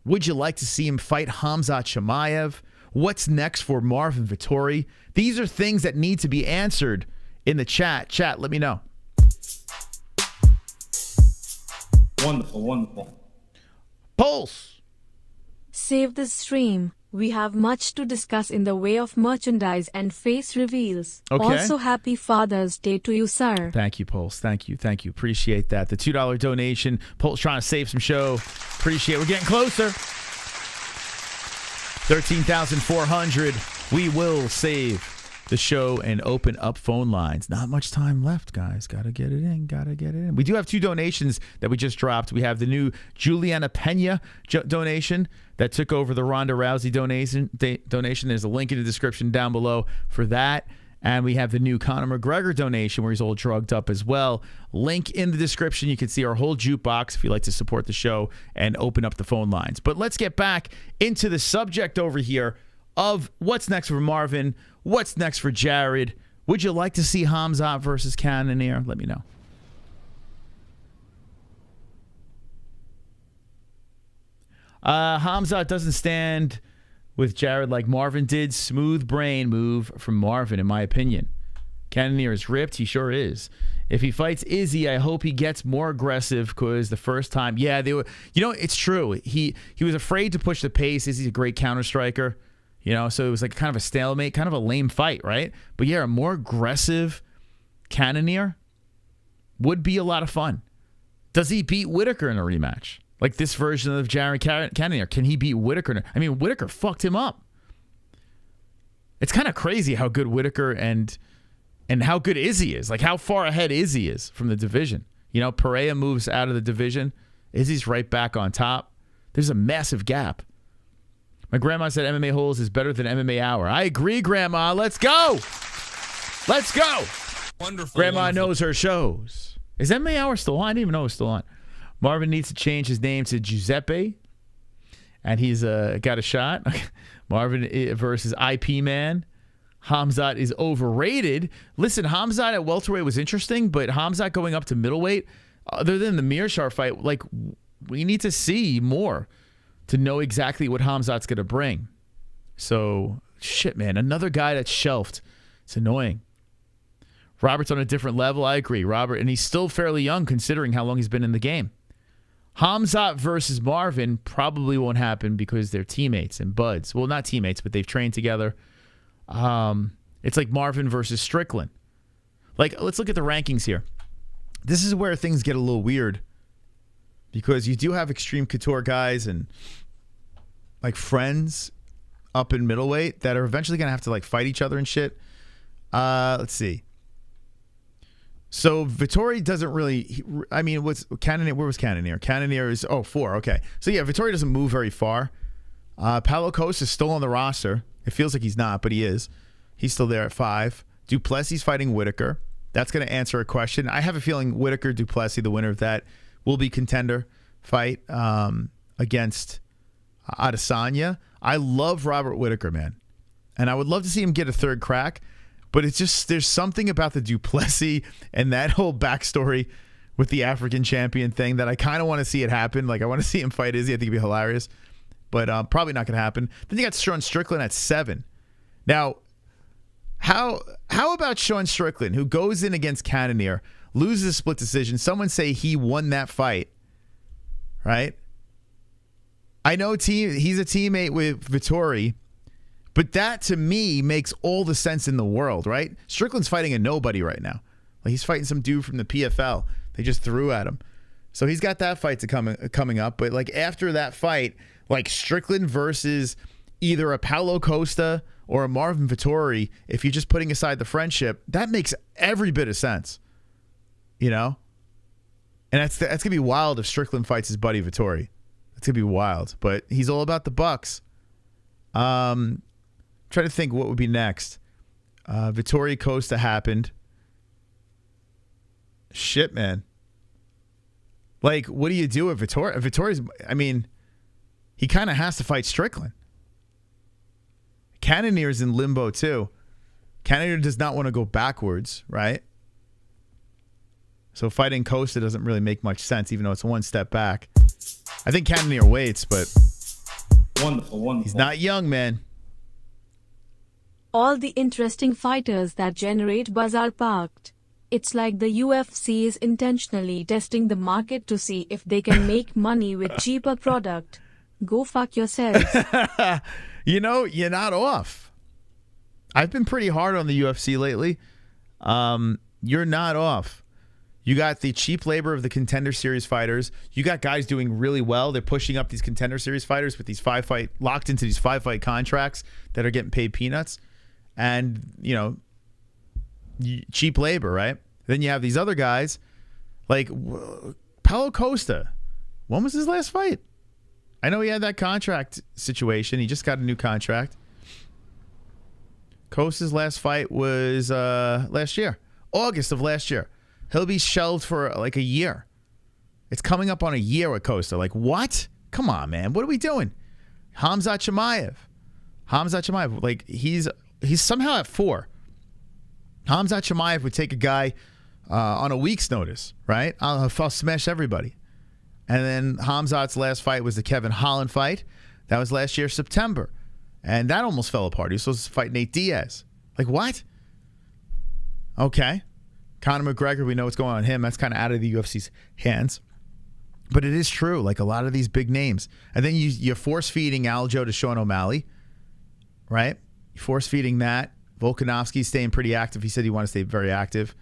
Would you like to see him fight KHAMZAT Chimaev? What's next for Marvin Vettori? These are things that need to be answered in the chat. Chat, let me know. Wonderful. Pulse. Save this stream. We have much to discuss in the way of merchandise and face reveals. Okay. Also, happy Father's Day to you, sir. Thank you, Pulse. Thank you. Appreciate that. The $2 donation. Pulse trying to save some show. Appreciate it. We're getting closer. 13,400. We will save the show and open up phone lines. Not much time left, guys. Gotta get it in. We do have 2 donations that we just dropped. We have the new Julianna Peña donation that took over the Ronda Rousey donation. There's a link in the description down below for that. And we have the new Conor McGregor donation where he's all drugged up as well. Link in the description. You can see our whole jukebox if you'd like to support the show and open up the phone lines. But let's get back into the subject over here of what's next for Marvin, what's next for Jared. Would you like to see KHAMZAT versus Cannonier? Let me know. KHAMZAT doesn't stand with Jared like Marvin did. Smooth brain move from Marvin, in my opinion. Cannonier is ripped. He sure is. If he fights Izzy, I hope he gets more aggressive because the first time, they were. It's true. He was afraid to push the pace. Izzy's a great counter striker. So it was like kind of a stalemate, kind of a lame fight, right? But yeah, a more aggressive Cannonier would be a lot of fun. Does he beat Whittaker in a rematch? Like this version of Jared Cannonier, can he beat Whittaker? I mean, Whittaker fucked him up. It's kind of crazy how good Whittaker and how good Izzy is. Like how far ahead Izzy is from the division. You know, Pereira moves out of the division. Izzy's right back on top. There's a massive gap. My grandma said MMA-Holes is better than MMA Hour. I agree, Grandma. Let's go. Let's go. Wonderful. Grandma wonderful. knows her shows. Is MMA Hour still on? I didn't even know it was still on. Marvin needs to change his name to Giuseppe, and he's got a shot. Marvin versus IP Man. KHAMZAT is overrated. Listen, KHAMZAT at welterweight was interesting, but KHAMZAT going up to middleweight, other than the Mearshar fight, like, we need to see more to know exactly what KHAMZAT's going to bring. So, shit, man. Another guy that's shelved. It's annoying. Robert's on a different level. I agree, Robert. And he's still fairly young considering how long he's been in the game. KHAMZAT versus Marvin probably won't happen because they're teammates and buds. Well, not teammates, but they've trained together. It's like Marvin versus Strickland. Like, let's look at the rankings here. This is where things get a little weird because you do have Extreme Couture guys and like friends up in middleweight that are eventually going to have to like fight each other and shit. Let's see. So Vettori doesn't really, I mean, what's Cannonier? Where was Cannonier? Cannonier is, 4. Okay. So yeah, Vettori doesn't move very far. Paulo Costa is still on the roster. It feels like he's not, but he is. He's still there at 5. Duplessis fighting Whitaker. That's going to answer a question. I have a feeling Whitaker, Duplessis, the winner of that, will be contender fight against Adesanya. I love Robert Whitaker, man. And I would love to see him get a third crack. But it's just, there's something about the Duplessis and that whole backstory with the African champion thing that I kind of want to see it happen. Like, I want to see him fight Izzy. I think it'd be hilarious. But probably not going to happen. Then you got Sean Strickland at 7. Now, how about Sean Strickland, who goes in against Cannonier, loses a split decision? Someone say he won that fight, right? I know he's a teammate with Vettori, but that to me makes all the sense in the world, right? Strickland's fighting a nobody right now. Like, he's fighting some dude from the PFL. They just threw at him. So he's got that fight coming up. But like after that fight, like Strickland versus either a Paulo Costa or a Marvin Vettori, if you're just putting aside the friendship, that makes every bit of sense. You know? And that's going to be wild if Strickland fights his buddy Vettori. That's going to be wild. But he's all about the bucks. Trying to think what would be next. Vettori Costa happened. Shit, man. Like, what do you do with Vettori? Vittori's, I mean, he kind of has to fight Strickland. Cannonier's in limbo too. Cannonier does not want to go backwards, right? So fighting Costa doesn't really make much sense, even though it's one step back. I think Cannonier waits, but Wonderful. he's not young, man. All the interesting fighters that generate buzz are parked. It's like the UFC is intentionally testing the market to see if they can make money with cheaper product. Go fuck yourselves. You know, you're not off. I've been pretty hard on the UFC lately. You're not off. You got the cheap labor of the Contender Series fighters. You got guys doing really well. They're pushing up these Contender Series fighters with these locked into these 5-fight contracts that are getting paid peanuts. And, you know, cheap labor, right? Then you have these other guys like Paulo Costa. When was his last fight? I know he had that contract situation. He just got a new contract. Costa's last fight was last year, August of last year. He'll be shelved for like a year. It's coming up on a year with Costa. Like, what? Come on, man. What are we doing? KHAMZAT Chimaev. Like, he's somehow at 4. KHAMZAT Chimaev would take a guy on a week's notice, right? I'll smash everybody. And then KHAMZAT's last fight was the Kevin Holland fight. That was last year, September. And that almost fell apart. He was supposed to fight Nate Diaz. Like, what? Okay. Conor McGregor, we know what's going on with him. That's kind of out of the UFC's hands. But it is true. Like, a lot of these big names. And then you're force-feeding Aljo to Sean O'Malley, right? You're force-feeding that. Volkanovski's staying pretty active. He said he wanted to stay very active.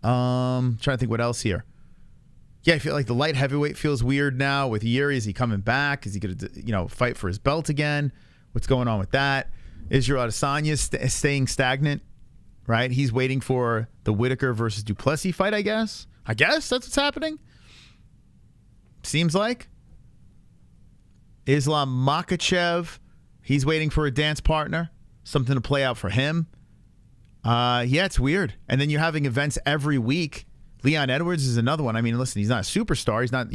Trying to think what else here. Yeah, I feel like the light heavyweight feels weird now with Yuri. Is he coming back? Is he going to, fight for his belt again? What's going on with that? Israel Adesanya staying stagnant. right? He's waiting for the Whitaker versus Duplessis fight, I guess. I guess that's what's happening. Seems like. Islam Makhachev, he's waiting for a dance partner. Something to play out for him. Yeah, it's weird. And then you're having events every week. Leon Edwards is another one. I mean, listen, he's not a superstar. He's not,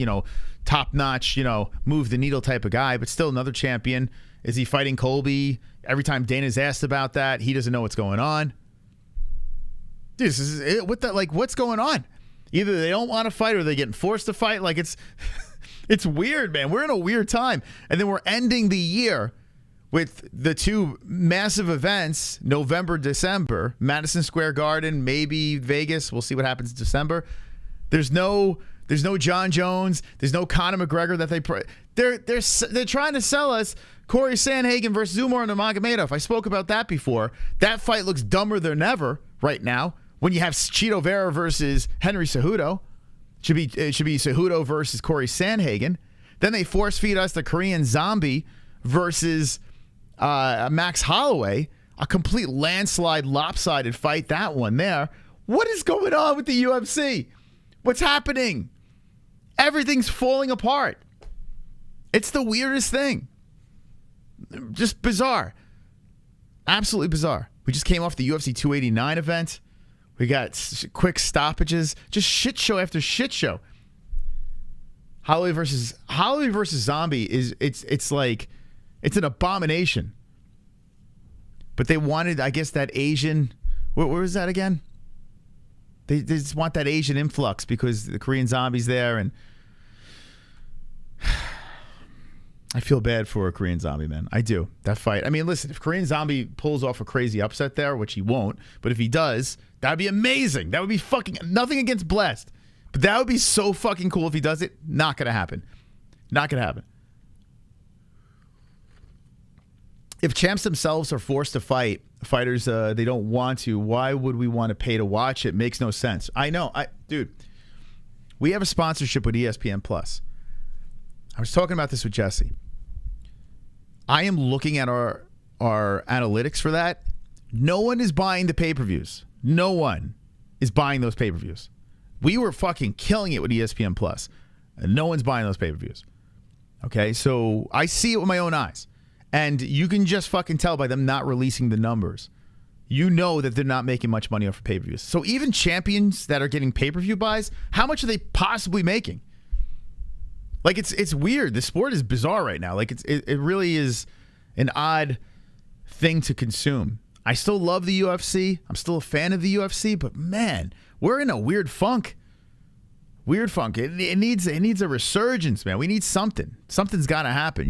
top-notch, move the needle type of guy, but still another champion. Is he fighting Colby? Every time Dana's asked about that, he doesn't know what's going on. Dude, this is it. What's going on? Either they don't want to fight or they're getting forced to fight. Like, it's weird, man. We're in a weird time. And then we're ending the year with the two massive events, November, December, Madison Square Garden, maybe Vegas. We'll see what happens in December. There's no John Jones. There's no Conor McGregor that they're trying to sell us Corey Sandhagen versus Umar Nurmagomedov. I spoke about that before. That fight looks dumber than ever right now. When you have Chito Vera versus Henry Cejudo, it should be Cejudo versus Corey Sandhagen. Then they force feed us the Korean Zombie versus Max Holloway, a complete landslide, lopsided fight, that one there. What is going on with the UFC? What's happening? Everything's falling apart. It's the weirdest thing. Just bizarre. Absolutely bizarre. We just came off the UFC 289 event. We got quick stoppages. Just shit show after shit show. Holloway versus Zombie it's like it's an abomination. But they wanted, I guess, that Asian. Where was that again? They just want that Asian influx because the Korean Zombie's there, and I feel bad for a Korean Zombie, man. I do. That fight. I mean, listen, if Korean Zombie pulls off a crazy upset there, which he won't, but if he does, that'd be amazing. That would be fucking nothing against Blessed, but that would be so fucking cool if he does it. Not gonna happen. Not gonna happen. If champs themselves are forced to fight fighters they don't want to, why would we want to pay to watch it? Makes no sense. I know. Dude, we have a sponsorship with ESPN Plus. I was talking about this with Jessie. I am looking at our analytics for that. No one is buying the pay-per-views. No one is buying those pay-per-views. We were fucking killing it with ESPN Plus, and no one's buying those pay-per-views. Okay, so I see it with my own eyes. And you can just fucking tell by them not releasing the numbers. You know that they're not making much money off of pay-per-views. So even champions that are getting pay-per-view buys, how much are they possibly making? Like, it's weird. The sport is bizarre right now. Like, it really is an odd thing to consume. I still love the UFC. I'm still a fan of the UFC, but man, we're in a weird funk. Weird funk. It needs a resurgence, man. We need something. Something's got to happen,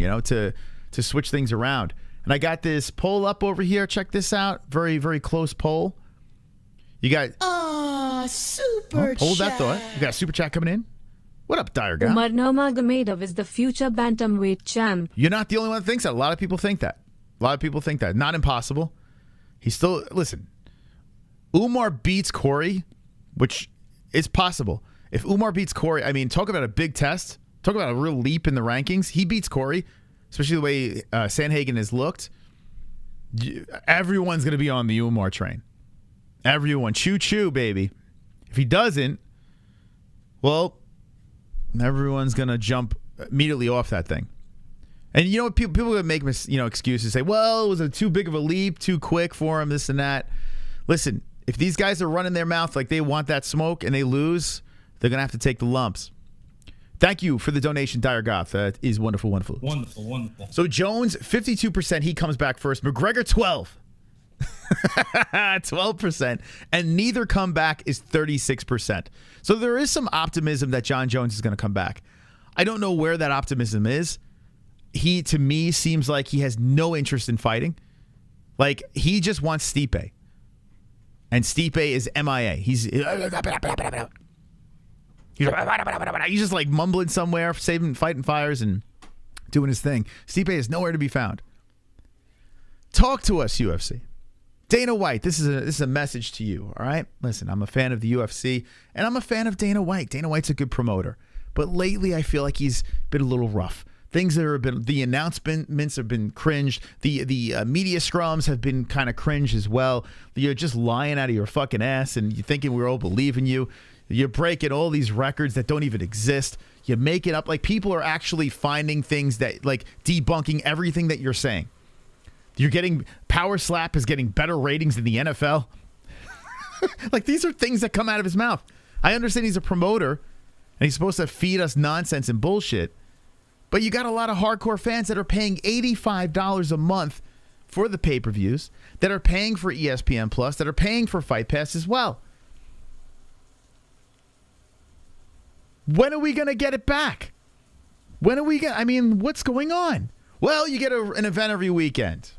to switch things around. And I got this poll up over here. Check this out. Very, very close poll. You got... super hold that chat. thought. You got a super chat coming in? What up, Dire Guy? Umar Nurmagomedov is the future bantamweight champ. You're not the only one that thinks that. A lot of people think that. Not impossible. He's still... Listen. Umar beats Corey, which is possible. If Umar beats Corey, I mean, talk about a big test. Talk about a real leap in the rankings. He beats Corey, especially the way Sandhagen has looked. Everyone's going to be on the Umar train. Everyone. Choo-choo, baby. If he doesn't, well, everyone's going to jump immediately off that thing. And you know what? People would make excuses, say, well, it was too big of a leap, too quick for him, this and that. Listen, if these guys are running their mouth like they want that smoke and they lose, they're going to have to take the lumps. Thank you for the donation, Dire Goth. That is wonderful, wonderful. Wonderful, wonderful. So Jones, 52%. He comes back first. McGregor, 12. 12%. And neither comeback is 36%. So there is some optimism that John Jones is going to come back. I don't know where that optimism is. He, to me, seems like he has no interest in fighting. Like, he just wants Stipe. And Stipe is MIA. He's just like mumbling somewhere, fighting fires and doing his thing. Stipe is nowhere to be found. Talk to us, UFC. Dana White, this is a message to you, all right? Listen, I'm a fan of the UFC, and I'm a fan of Dana White. Dana White's a good promoter. But lately, I feel like he's been a little rough. Things that have been, the announcements have been cringed. The media scrums have been kind of cringe as well. You're just lying out of your fucking ass and you're thinking we're all believing you. You're breaking all these records that don't even exist. You make it up. Like, people are actually finding things that, like, debunking everything that you're saying. You're getting, Power Slap is getting better ratings than the NFL. Like, these are things that come out of his mouth. I understand he's a promoter and he's supposed to feed us nonsense and bullshit. But you got a lot of hardcore fans that are paying $85 a month for the pay-per-views, that are paying for ESPN Plus, that are paying for Fight Pass as well. When are we going to get it back? When are we going to, I mean, what's going on? Well, you get an event every weekend.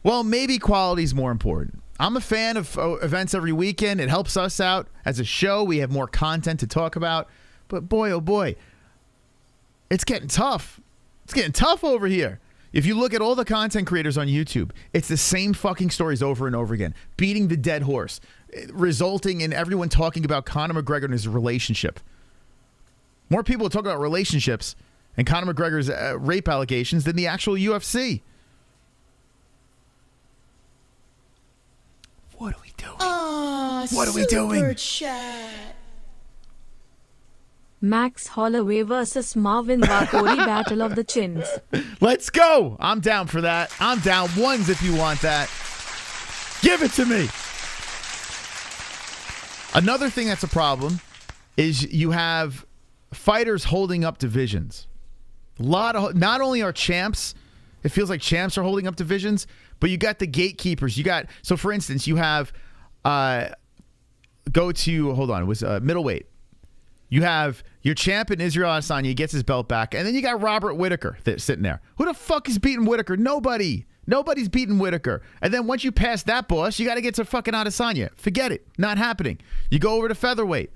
Well, maybe quality is more important. I'm a fan of events every weekend. It helps us out as a show. We have more content to talk about. But boy, oh boy, it's getting tough. It's getting tough over here. If you look at all the content creators on YouTube, it's the same fucking stories over and over again. Beating the dead horse, resulting in everyone talking about Conor McGregor and his relationship. More people talk about relationships and Conor McGregor's rape allegations than the actual UFC. What are we doing? What are we doing? Super chat. Max Holloway versus Marvin Vettori Battle of the Chins. Let's go. I'm down for that. I'm down. Ones if you want that. Give it to me. Another thing that's a problem is you have fighters holding up divisions. Not only are champs, it feels like champs are holding up divisions, but you got the gatekeepers. You got, so for instance, you have middleweight. You have your champ in Israel Adesanya gets his belt back, and then you got Robert Whittaker that's sitting there. Who the fuck is beating Whittaker? Nobody. Nobody's beating Whittaker. And then once you pass that boss, you got to get to fucking Adesanya. Forget it. Not happening. You go over to featherweight.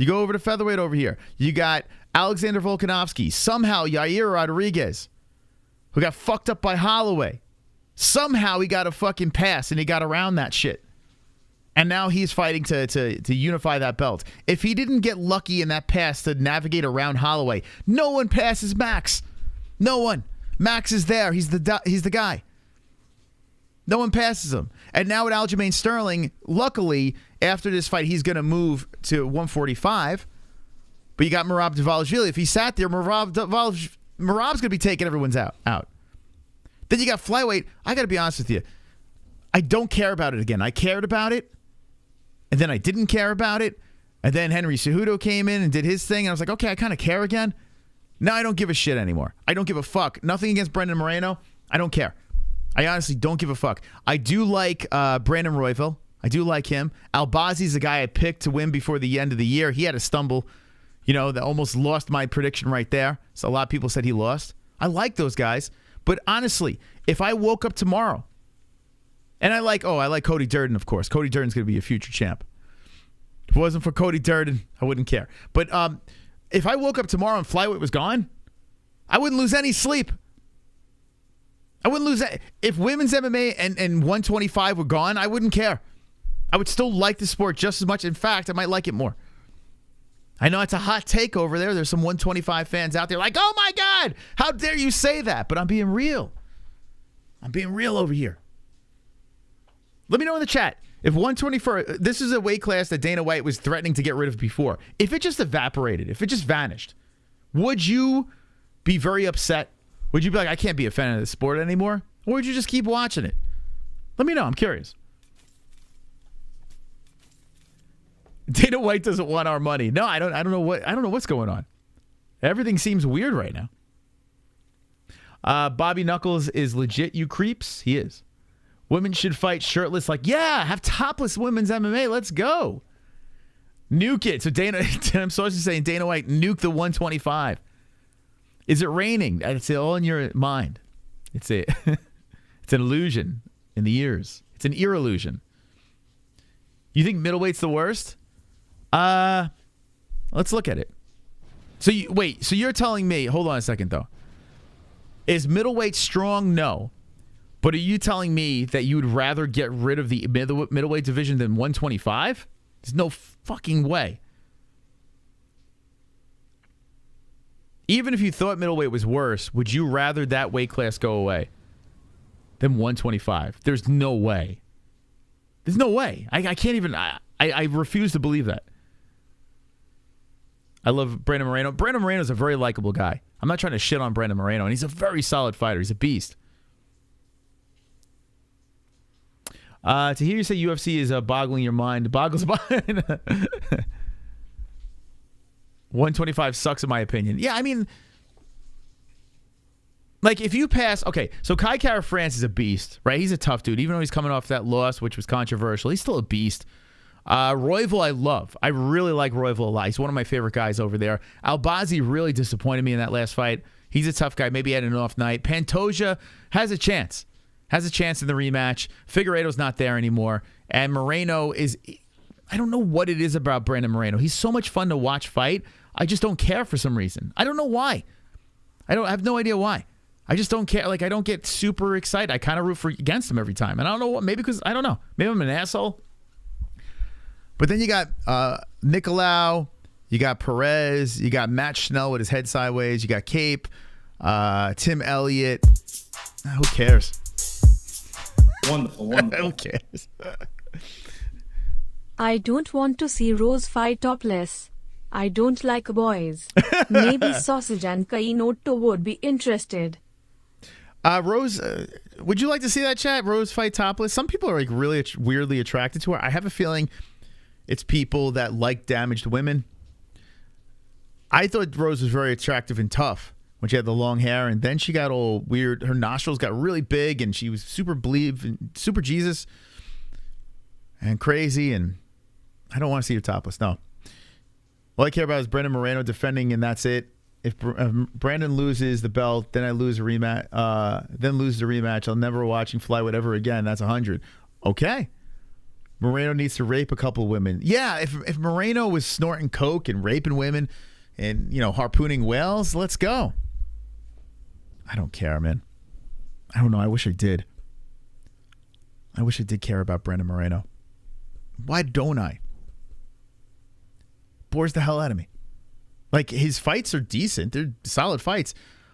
Over here. You got Alexander Volkanovski. Somehow Yair Rodriguez, who got fucked up by Holloway. Somehow he got a fucking pass and he got around that shit. And now he's fighting to unify that belt. If he didn't get lucky in that pass to navigate around Holloway, no one passes Max. No one. Max is there. He's the guy. No one passes him. And now with Aljamain Sterling, luckily, after this fight, he's going to move to 145. But you got Merab Dvalishvili. If he sat there, Merab's going to be taking everyone's out. Then you got flyweight. I got to be honest with you. I don't care about it again. I cared about it. And then I didn't care about it. And then Henry Cejudo came in and did his thing. And I was like, okay, I kind of care again. Now I don't give a shit anymore. I don't give a fuck. Nothing against Brendan Moreno. I don't care. I honestly don't give a fuck. I do like Brandon Royval. I do like him. Albazi's the guy I picked to win before the end of the year. He had a stumble, that almost lost my prediction right there. So a lot of people said he lost. I like those guys. But honestly, if I woke up tomorrow, and I like Cody Durden, of course. Cody Durden's going to be a future champ. If it wasn't for Cody Durden, I wouldn't care. But if I woke up tomorrow and flyweight was gone, I wouldn't lose any sleep. I wouldn't lose that. If women's MMA and 125 were gone, I wouldn't care. I would still like the sport just as much. In fact, I might like it more. I know it's a hot take over there. There's some 125 fans out there like, oh my God, how dare you say that? But I'm being real. I'm being real over here. Let me know in the chat. If 124, this is a weight class that Dana White was threatening to get rid of before. If it just evaporated, if it just vanished, would you be very upset? Would you be like, I can't be a fan of this sport anymore? Or would you just keep watching it? Let me know. I'm curious. Dana White doesn't want our money. No, I don't know what's going on. Everything seems weird right now. Bobby Knuckles is legit, you creeps. He is. Women should fight shirtless. Like, yeah, have topless women's MMA. Let's go. Nuke it. So I'm supposed to say Dana White, nuke the 125. Is it raining? It's all in your mind. It's an illusion in the ears. It's an ear illusion. You think middleweight's the worst? Let's look at it. So you're telling me, hold on a second though. Is middleweight strong? No. But are you telling me that you would rather get rid of the middleweight division than 125? There's no fucking way. Even if you thought middleweight was worse, would you rather that weight class go away than 125? There's no way. There's no way. I can't even. I refuse to believe that. I love Brandon Moreno. Brandon Moreno is a very likable guy. I'm not trying to shit on Brandon Moreno, and he's a very solid fighter. He's a beast. To hear you say UFC is boggling your mind, boggles my mind. 125 sucks in my opinion. Yeah, I mean, like if you pass, okay, so Kai Kara France is a beast, right? He's a tough dude. Even though he's coming off that loss, which was controversial, he's still a beast. Royval I love. I really like Royval a lot. He's one of my favorite guys over there. Albazi really disappointed me in that last fight. He's a tough guy. Maybe he had an off night. Pantoja has a chance. Has a chance in the rematch. Figueiredo's not there anymore. And Moreno is... I don't know what it is about Brandon Moreno. He's so much fun to watch fight. I just don't care for some reason. I don't know why. I have no idea why. I just don't care. Like, I don't get super excited. I kind of root against him every time. And I don't know what. Maybe because, I don't know. Maybe I'm an asshole. But then you got Nicolau. You got Perez. You got Matt Schnell with his head sideways. You got Cape. Tim Elliott. Who cares? Wonderful, wonderful. Who cares? I don't want to see Rose fight topless. I don't like boys. Maybe Sausage and Kainoto would be interested. Rose, would you like to see that, chat? Rose fight topless? Some people are like really weirdly attracted to her. I have a feeling it's people that like damaged women. I thought Rose was very attractive and tough when she had the long hair, and then she got all weird. Her nostrils got really big, and she was super and super Jesus and crazy, and I don't want to see her topless. No. All I care about is Brandon Moreno defending, and that's it. If Brandon loses the belt, then I lose a rematch. Then lose the rematch. I'll never watching flyweight ever again. That's 100. Okay. Moreno needs to rape a couple women. Yeah, if Moreno was snorting coke and raping women, and harpooning whales, let's go. I don't care, man. I don't know. I wish I did. I wish I did care about Brandon Moreno. Why don't I? Bores the hell out of me. Like, his fights are decent. They're solid fights.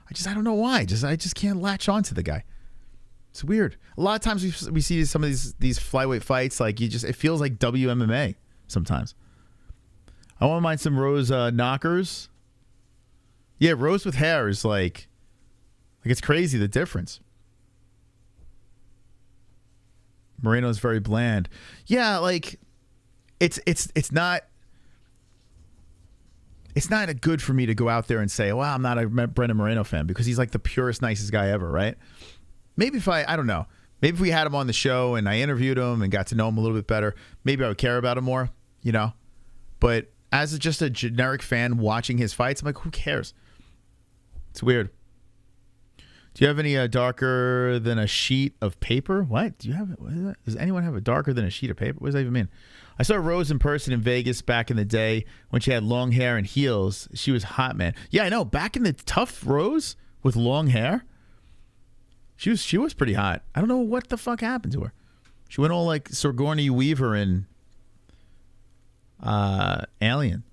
I don't know why. I just can't latch on to the guy. It's weird. A lot of times we see some of these flyweight fights, like it feels like WMMA sometimes. I want to mind some Rose knockers. Yeah, Rose with hair is like it's crazy, the difference. Moreno's very bland. Yeah, like it's not good for me to go out there and say, well, I'm not a Brandon Moreno fan, because he's like the purest, nicest guy ever, right? Maybe if I don't know. Maybe if we had him on the show and I interviewed him and got to know him a little bit better, maybe I would care about him more, But as just a generic fan watching his fights, I'm like, who cares? It's weird. Do you have any darker than a sheet of paper? What? Do you have? What is that? Does anyone have a darker than a sheet of paper? What does that even mean? I saw Rose in person in Vegas back in the day when she had long hair and heels. She was hot, man. Yeah, I know. Back in the tough Rose with long hair, she was pretty hot. I don't know what the fuck happened to her. She went all like Sigourney Weaver in Alien.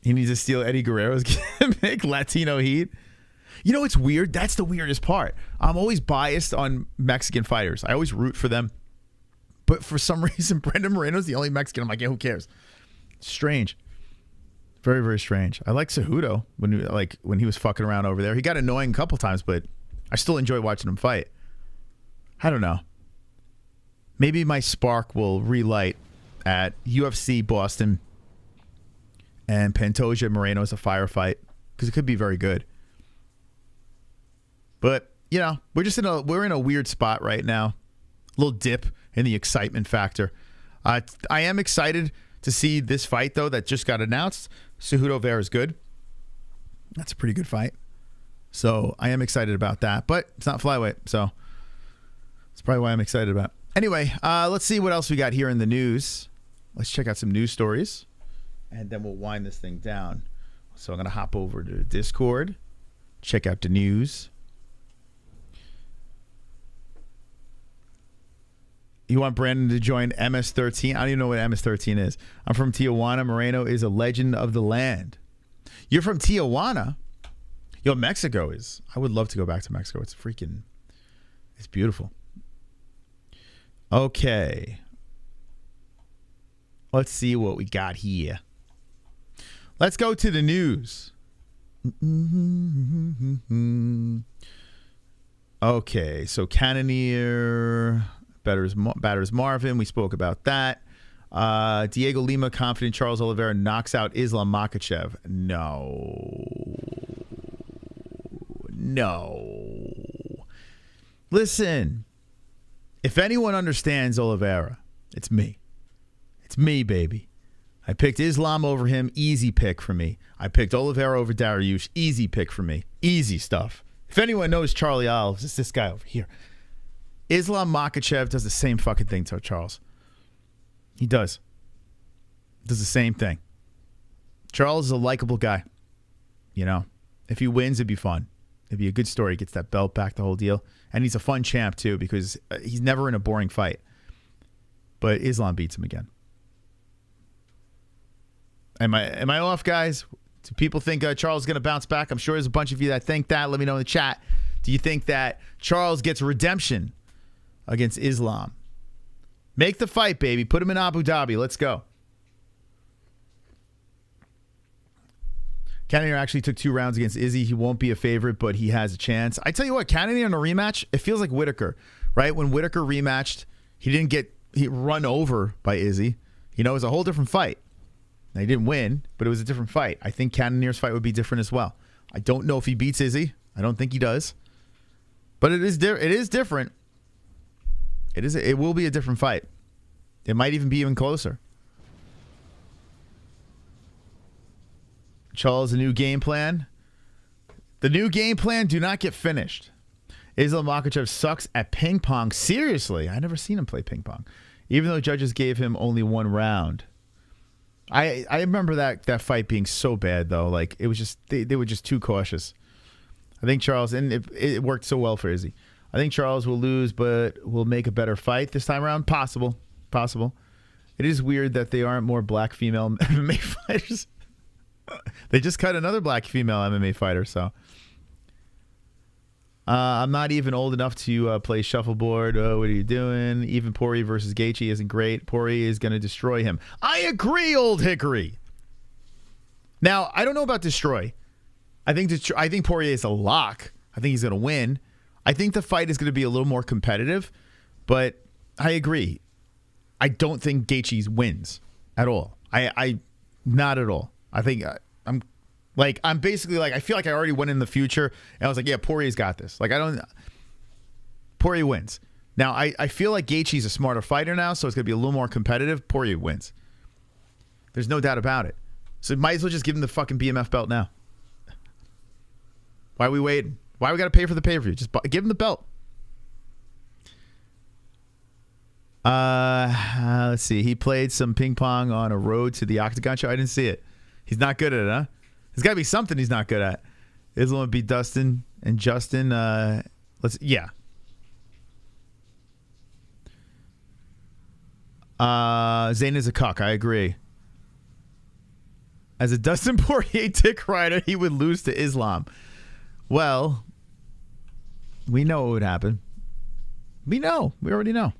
He needs to steal Eddie Guerrero's gimmick, Latino heat. It's weird. That's the weirdest part. I'm always biased on Mexican fighters. I always root for them. But for some reason, Brandon Moreno's the only Mexican. I'm like, yeah, who cares? Strange. Very, very strange. I like Cejudo when he was fucking around over there. He got annoying a couple times, but I still enjoy watching him fight. I don't know. Maybe my spark will relight at UFC Boston and Pantoja Moreno is a firefight, because it could be very good. But we're in a weird spot right now. A little dip in the excitement factor. I am excited to see this fight though that just got announced. Cejudo Vera is good. That's a pretty good fight. So I am excited about that, but it's not flyweight, so that's probably why I'm excited about it. Anyway, let's see what else we got here in the news. Let's check out some news stories, and then we'll wind this thing down. So I'm going to hop over to Discord, check out the news. You want Brandon to join MS-13? I don't even know what MS-13 is. I'm from Tijuana. Moreno is a legend of the land. You're from Tijuana. Yo, Mexico is. I would love to go back to Mexico. It's freaking. It's beautiful. Okay. Let's see what we got here. Let's go to the news. Okay, so Cannonier batters Marvin. We spoke about that. Diego Lima confident Charles Oliveira knocks out Islam Makhachev. No. Listen, if anyone understands Oliveira, it's me. It's me, baby. I picked Islam over him. Easy pick for me. I picked Oliveira over Dariush. Easy pick for me. Easy stuff. If anyone knows Charlie Olives, it's this guy over here. Islam Makhachev does the same fucking thing to Charles. He does. Does the same thing. Charles is a likable guy. You know, if he wins, it'd be fun. It'd be a good story. He gets that belt back, the whole deal. And he's a fun champ, too, because he's never in a boring fight. But Islam beats him again. Am I off, guys? Do people think Charles is going to bounce back? I'm sure there's a bunch of you that think that. Let me know in the chat. Do you think that Charles gets redemption against Islam? Make the fight, baby. Put him in Abu Dhabi. Let's go. Cannonier actually took 2 rounds against Izzy. He won't be a favorite, but he has a chance. I tell you what, Cannonier in a rematch, it feels like Whitaker, right? When Whitaker rematched, he didn't get run over by Izzy. You know, it was a whole different fight. Now, he didn't win, but it was a different fight. I think Cannonier's fight would be different as well. I don't know if he beats Izzy. I don't think he does. But it is different. It will be a different fight. It might even be even closer. Charles, a new game plan. The new game plan do not get finished. Islam Makhachev sucks at ping pong. Seriously, I never seen him play ping pong. Even though judges gave him only 1 round. I remember that fight being so bad though. Like it was just they were just too cautious. I think Charles, and it worked so well for Izzy. I think Charles will lose, but will make a better fight this time around. Possible. It is weird that they aren't more black female MMA fighters. They just cut another black female MMA fighter, so. I'm not even old enough to play shuffleboard. What are you doing? Even Poirier versus Gaethje isn't great. Poirier is going to destroy him. I agree, Old Hickory. Now, I don't know about destroy. I think Poirier is a lock. I think he's going to win. I think the fight is going to be a little more competitive, but I agree. I don't think Gaethje wins at all. I not at all. I think I'm basically like, I feel like I already went in the future and I was like, yeah, Poirier's got this. Like, Poirier wins. Now, I feel like Gaethje's a smarter fighter now, so it's going to be a little more competitive. Poirier wins. There's no doubt about it. So might as well just give him the fucking BMF belt now. Why are we waiting? Why we got to pay for the pay-per-view? Just give him the belt. Let's see. He played some ping pong on a road to the Octagon show. I didn't see it. He's not good at it, huh? There's got to be something he's not good at. Islam beat Dustin and Justin. Yeah. Zayn is a cuck. I agree. As a Dustin Poirier tick rider, he would lose to Islam. Well, we know what would happen. We know. We already know.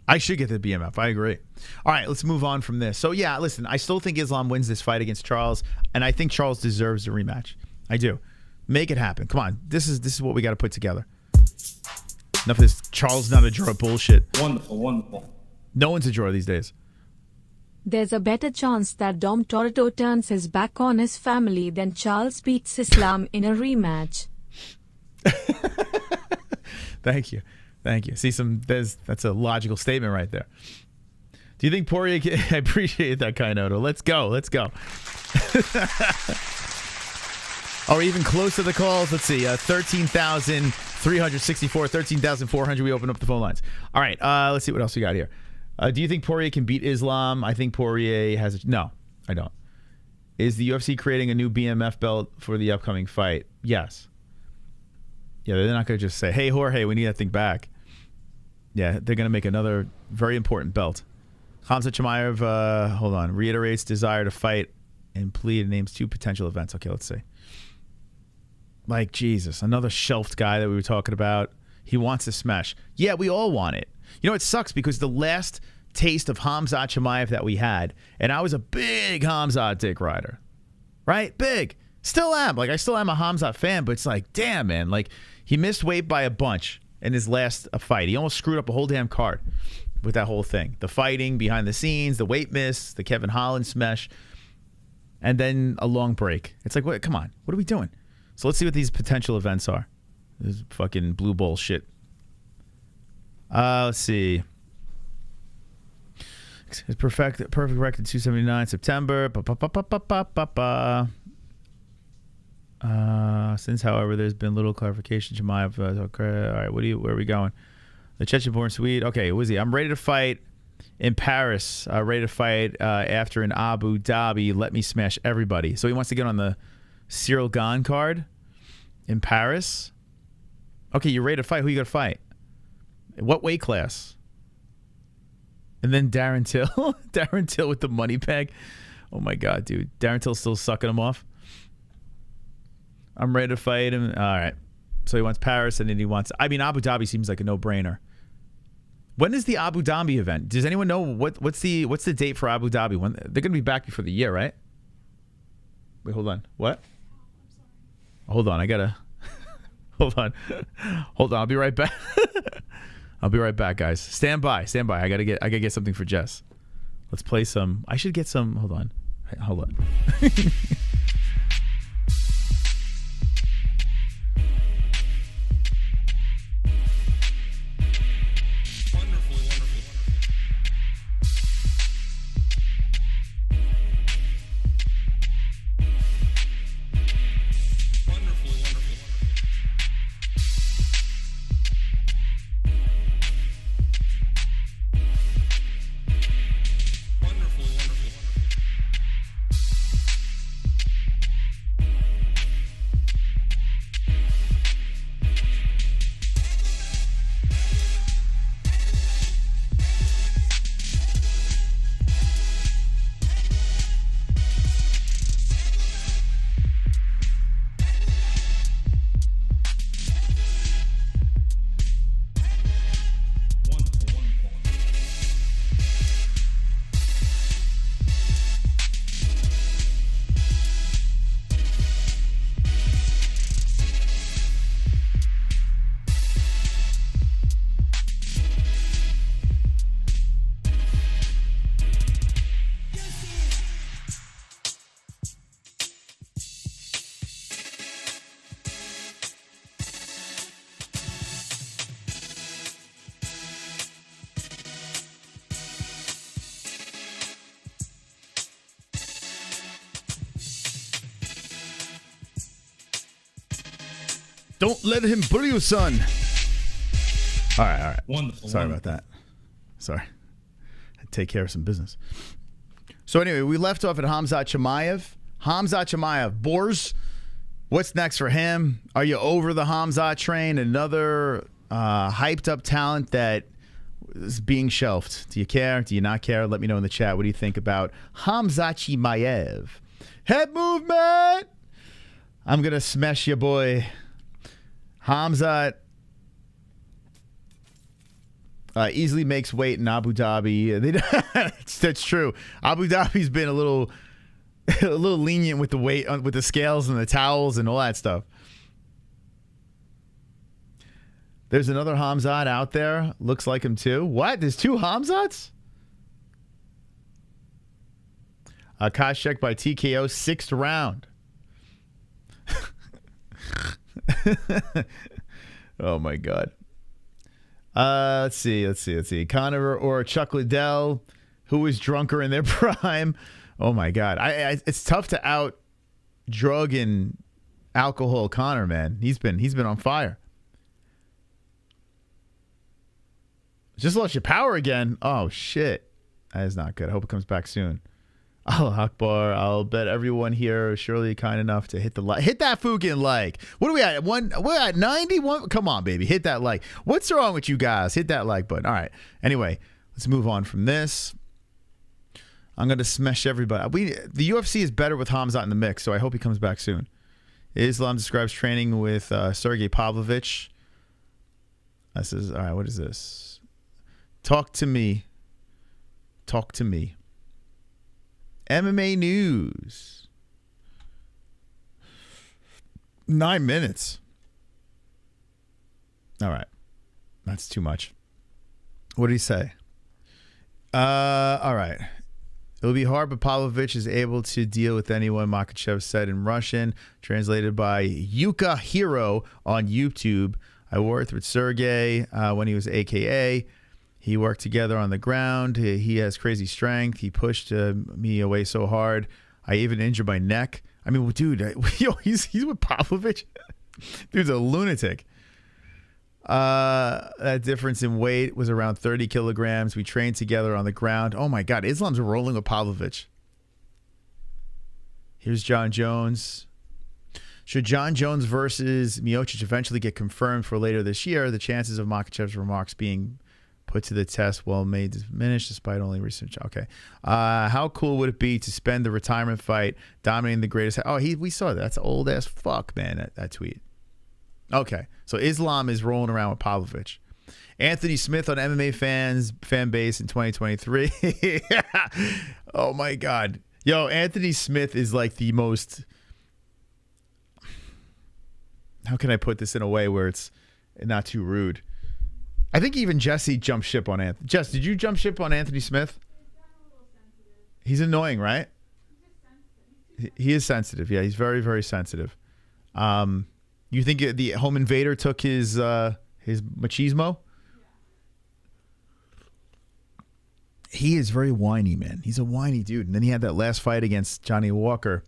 I should get the BMF. I agree. All right, let's move on from this. So, yeah, listen, I still think Islam wins this fight against Charles, and I think Charles deserves the rematch. I do. Make it happen. Come on. This is what we got to put together. Enough of this Charles not a draw bullshit. Wonderful. No one's a draw these days. There's a better chance that Dom Toretto turns his back on his family than Charles beats Islam in a rematch. Thank you. See, that's a logical statement right there. Do you think Poirier can, I appreciate that kind of. Let's go. Are we even close to the calls? Let's see. 13,364, 13,400. We open up the phone lines. All right. Let's see what else we got here. Do you think Poirier can beat Islam? I think Poirier has no, I don't. Is the UFC creating a new BMF belt for the upcoming fight? Yes. Yeah, they're not going to just say, hey, Jorge, we need that thing back. Yeah, they're going to make another very important belt. Khamzat Chimaev, hold on, reiterates desire to fight and plead and names 2 potential events. Okay, let's see. Like, Jesus, another shelved guy that we were talking about. He wants to smash. Yeah, we all want it. You know, it sucks because the last taste of Khamzat Chimaev that we had, and I was a big Khamzat dick rider, right? Big. Still am. Like, I still am a Khamzat fan, but it's like, damn, man. Like, he missed weight by a bunch in his last fight. He almost screwed up a whole damn card with that whole thing. The fighting, behind the scenes, the weight miss, the Kevin Holland smash, and then a long break. It's like, what? Come on. What are we doing? So let's see what these potential events are. This is fucking blue ball shit. Let's see. It's perfect record 279 September. Since, however, there's been little clarification. Chimaev, okay, all right, where are we going? The Chechen-born Swede. Okay, what is he? I'm ready to fight in Paris. Ready to fight after in Abu Dhabi. Let me smash everybody. So he wants to get on the Cyril Gane card in Paris. Okay, you're ready to fight. Who you got to fight? What weight class? And then Darren Till. Darren Till with the money bag. Oh, my God, dude. Darren Till's still sucking him off. I'm ready to fight him. All right. So he wants Paris, and then he wants... I mean, Abu Dhabi seems like a no-brainer. When is the Abu Dhabi event? Does anyone know what's the date for Abu Dhabi? When they're going to be back before the year, right? Wait, hold on. What? Hold on. I got to... Hold on. Hold on. I'll be right back. I'll be right back, guys. Stand by. Stand by. I gotta get something for Jess. Let's play some. I should get some. Hold on. Hold on. Don't let him bully you, son. All right, all right. Wonderful. Sorry about that. Sorry. I had to take care of some business. So anyway, we left off at Khamzat Chimaev. Khamzat Chimaev. Boers, what's next for him? Are you over the Khamzat train? Another hyped up talent that is being shelved. Do you care? Do you not care? Let me know in the chat. What do you think about Khamzat Chimaev? Head movement. I'm going to smash you, boy. Khamzat easily makes weight in Abu Dhabi. That's true. Abu Dhabi's been a little lenient with the weight, with the scales and the towels and all that stuff. There's another Khamzat out there. Looks like him too. What? There's 2 Khamzats? Koscheck by TKO, 6th round. Oh my God. Let's see. Conor or Chuck Liddell, who was drunker in their prime. Oh my God. It's tough to out drug and alcohol Conor, man. He's been on fire. Just lost your power again. Oh shit. That is not good. I hope it comes back soon. Allah Akbar. I'll bet everyone here is surely kind enough to hit the like. Hit that fucking like. What are we at? We're at 91. Come on, baby. Hit that like. What's wrong with you guys? Hit that like button. All right. Anyway, let's move on from this. I'm going to smash everybody. The UFC is better with Khamzat in the mix, so I hope he comes back soon. Islam describes training with Sergey Pavlovich. This is, all right, what is this? Talk to me. Talk to me. MMA news. 9 minutes. All right. That's too much. What did he say? All right. It'll be hard, but Pavlovich is able to deal with anyone, Makhachev said in Russian, translated by Yuka Hero on YouTube. I worked with Sergey when he was AKA. He worked together on the ground. He has crazy strength. He pushed me away so hard. I even injured my neck. I mean, dude, he's with Pavlovich. Dude's a lunatic. That difference in weight was around 30 kilograms. We trained together on the ground. Oh my God, Islam's rolling with Pavlovich. Here's John Jones. Should John Jones versus Miocic eventually get confirmed for later this year, the chances of Makhachev's remarks being put to the test may diminish despite only research. Okay. How cool would it be to spend the retirement fight dominating the greatest? Oh, we saw that. That's old as fuck, man, that tweet. Okay, so Islam is rolling around with Pavlovich. Anthony Smith on MMA fan base in 2023. Oh my God. Yo, Anthony Smith is like the most, how can I put this in a way where it's not too rude? I think even Jessie jumped ship on Anthony. Jess, did you jump ship on Anthony Smith? He's annoying, right? He is sensitive. Yeah, he's very, very sensitive. You think the home invader took his machismo? He is very whiny, man. He's a whiny dude. And then he had that last fight against Johnny Walker,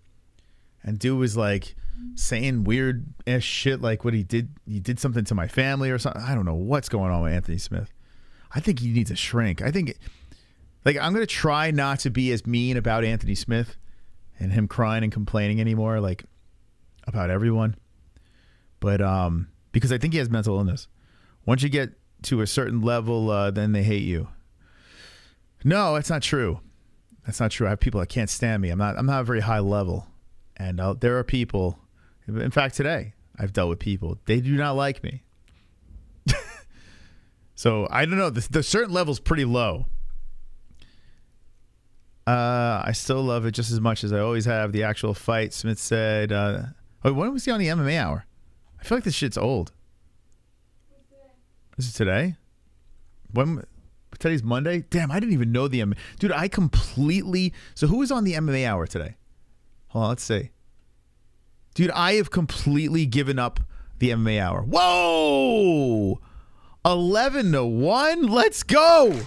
and dude was like saying weird ass shit, like what he did something to my family or something. I don't know what's going on with Anthony Smith. I think he needs a shrink. I think, like, I'm gonna try not to be as mean about Anthony Smith and him crying and complaining anymore, like about everyone. But because I think he has mental illness. Once you get to a certain level, then they hate you. No, that's not true. That's not true. I have people that can't stand me. I'm not a very high level, and there are people. In fact, today I've dealt with people. They do not like me. So I don't know. The certain level's pretty low. I still love it just as much as I always have. The actual fight, Smith said. When was he on the MMA Hour? I feel like this shit's old. Is it today? Today's Monday? Damn, I didn't even know the MMA. Dude, I completely... So who was on the MMA Hour today? Hold on, let's see. Dude, I have completely given up the MMA Hour. Whoa! 11-1? Let's go!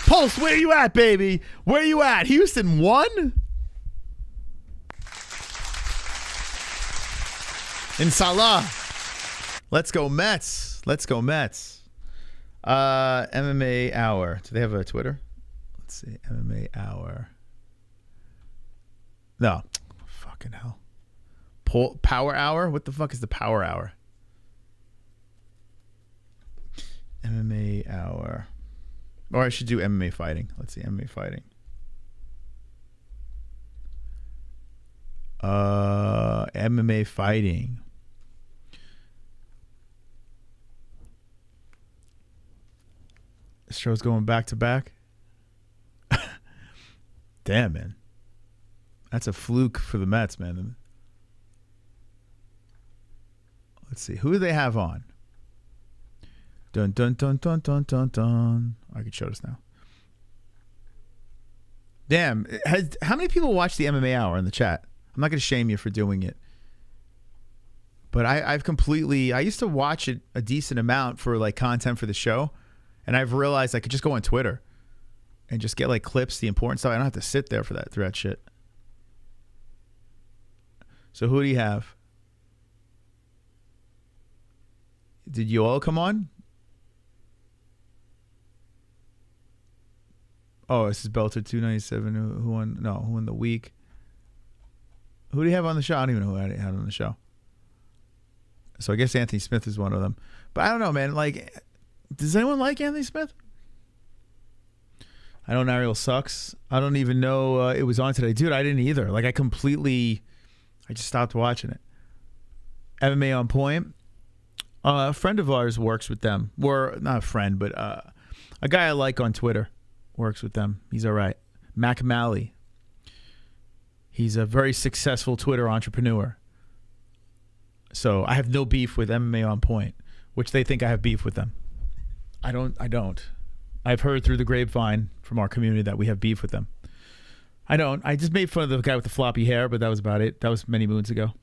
Pulse, where you at, baby? Where you at? Houston won? Inshallah. Let's go Mets. Let's go Mets. MMA Hour. Do they have a Twitter? Let's see. MMA Hour. No. Fucking hell. Power Hour? What the fuck is the Power Hour? MMA Hour. Or I should do MMA fighting. Let's see. MMA fighting. MMA fighting. This show's going back to back. Damn, man. That's a fluke for the Mets, man. Let's see. Who do they have on? Dun, dun, dun, dun, dun, dun, dun. I can show this now. Damn. How many people watch the MMA Hour in the chat? I'm not going to shame you for doing it. But I've completely... I used to watch it a decent amount for like content for the show. And I've realized I could just go on Twitter and just get like clips, the important stuff. I don't have to sit there for that shit. So who do you have? Did you all come on? Oh, this is Belter 297. Who won? No, who won the week? Who do you have on the show? I don't even know who I had on the show. So I guess Anthony Smith is one of them. But I don't know, man. Like, does anyone like Anthony Smith? I know Ariel sucks. I don't even know it was on today. Dude, I didn't either. Like, I just stopped watching it. MMA on Point. A friend of ours works with them. Or, not a friend, but a guy I like on Twitter works with them. He's all right. Mac Malley. He's a very successful Twitter entrepreneur. So I have no beef with MMA on Point, which they think I have beef with them. I don't. I've heard through the grapevine from our community that we have beef with them. I don't. I just made fun of the guy with the floppy hair, but that was about it. That was many moons ago.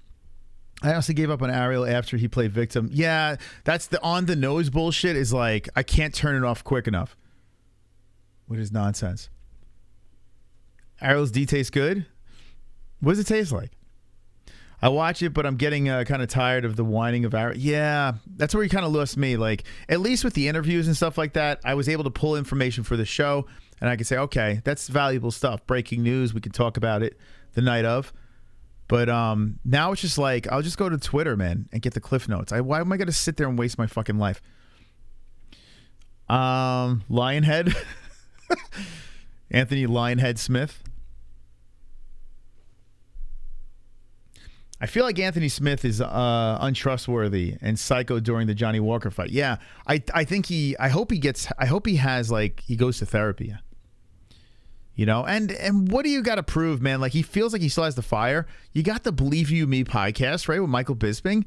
I also gave up on Ariel after he played victim. Yeah, that's the on-the-nose bullshit is like, I can't turn it off quick enough. Which is nonsense. Ariel's D tastes good? What does it taste like? I watch it, but I'm getting kind of tired of the whining of Ariel. Yeah, that's where he kind of lost me. Like, at least with the interviews and stuff like that, I was able to pull information for the show, and I could say, okay, that's valuable stuff. Breaking news, we can talk about it the night of. But now it's just like, I'll just go to Twitter, man, and get the cliff notes. Why am I going to sit there and waste my fucking life? Lionhead. Anthony Lionhead Smith. I feel like Anthony Smith is untrustworthy and psycho during the Johnny Walker fight. Yeah, I think I hope he has, like, he goes to therapy. You know, and what do you got to prove, man? Like, he feels like he still has the fire. You got the Believe You Me podcast, right, with Michael Bisping.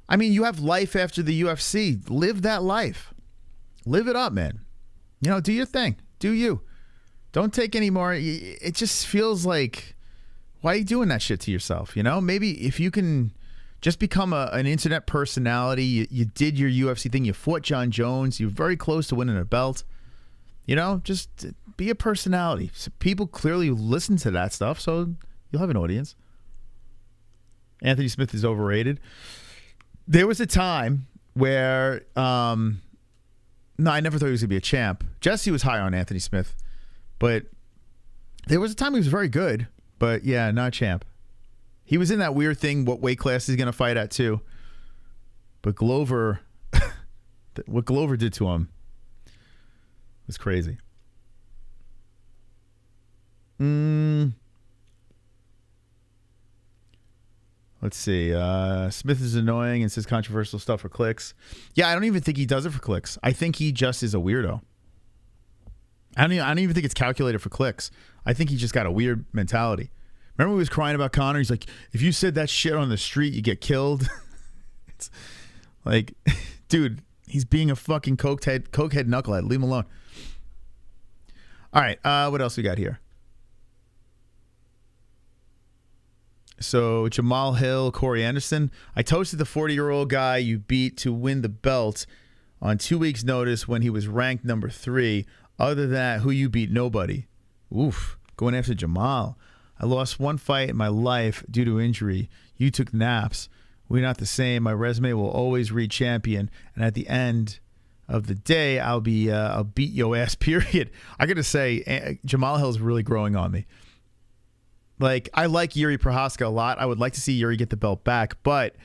I mean, you have life after the UFC. Live that life. Live it up, man. You know, do your thing. Do you. Don't take any more. It just feels like, why are you doing that shit to yourself? You know, maybe if you can just become an internet personality, you did your UFC thing, you fought John Jones, you're very close to winning a belt. You know, just be a personality. So people clearly listen to that stuff, so you'll have an audience. Anthony Smith is overrated. There was a time where, no, I never thought he was going to be a champ. Jessie was high on Anthony Smith, but there was a time he was very good, but yeah, not champ. He was in that weird thing, what weight class he's going to fight at too. But Glover, what Glover did to him was crazy. Let's see. Smith is annoying and says controversial stuff for clicks. Yeah, I don't even think he does it for clicks. I think he just is a weirdo. I don't even think it's calculated for clicks. I think he just got a weird mentality. Remember when he was crying about Conor? He's like, if you said that shit on the street, you get killed. It's like, dude, he's being a fucking cokehead knucklehead. Leave him alone. All right, what else we got here? So Jamal Hill, Corey Anderson. I toasted the 40-year-old guy you beat to win the belt on 2 weeks' notice when he was ranked number 3. Other than that, who you beat? Nobody. Oof. Going after Jamal. I lost one fight in my life due to injury. You took naps. We're not the same. My resume will always read champion. And at the end of the day, I'll beat your ass, period. I got to say, Jamal Hill's really growing on me. Like, I like Yuri Prohaska a lot. I would like to see Yuri get the belt back. But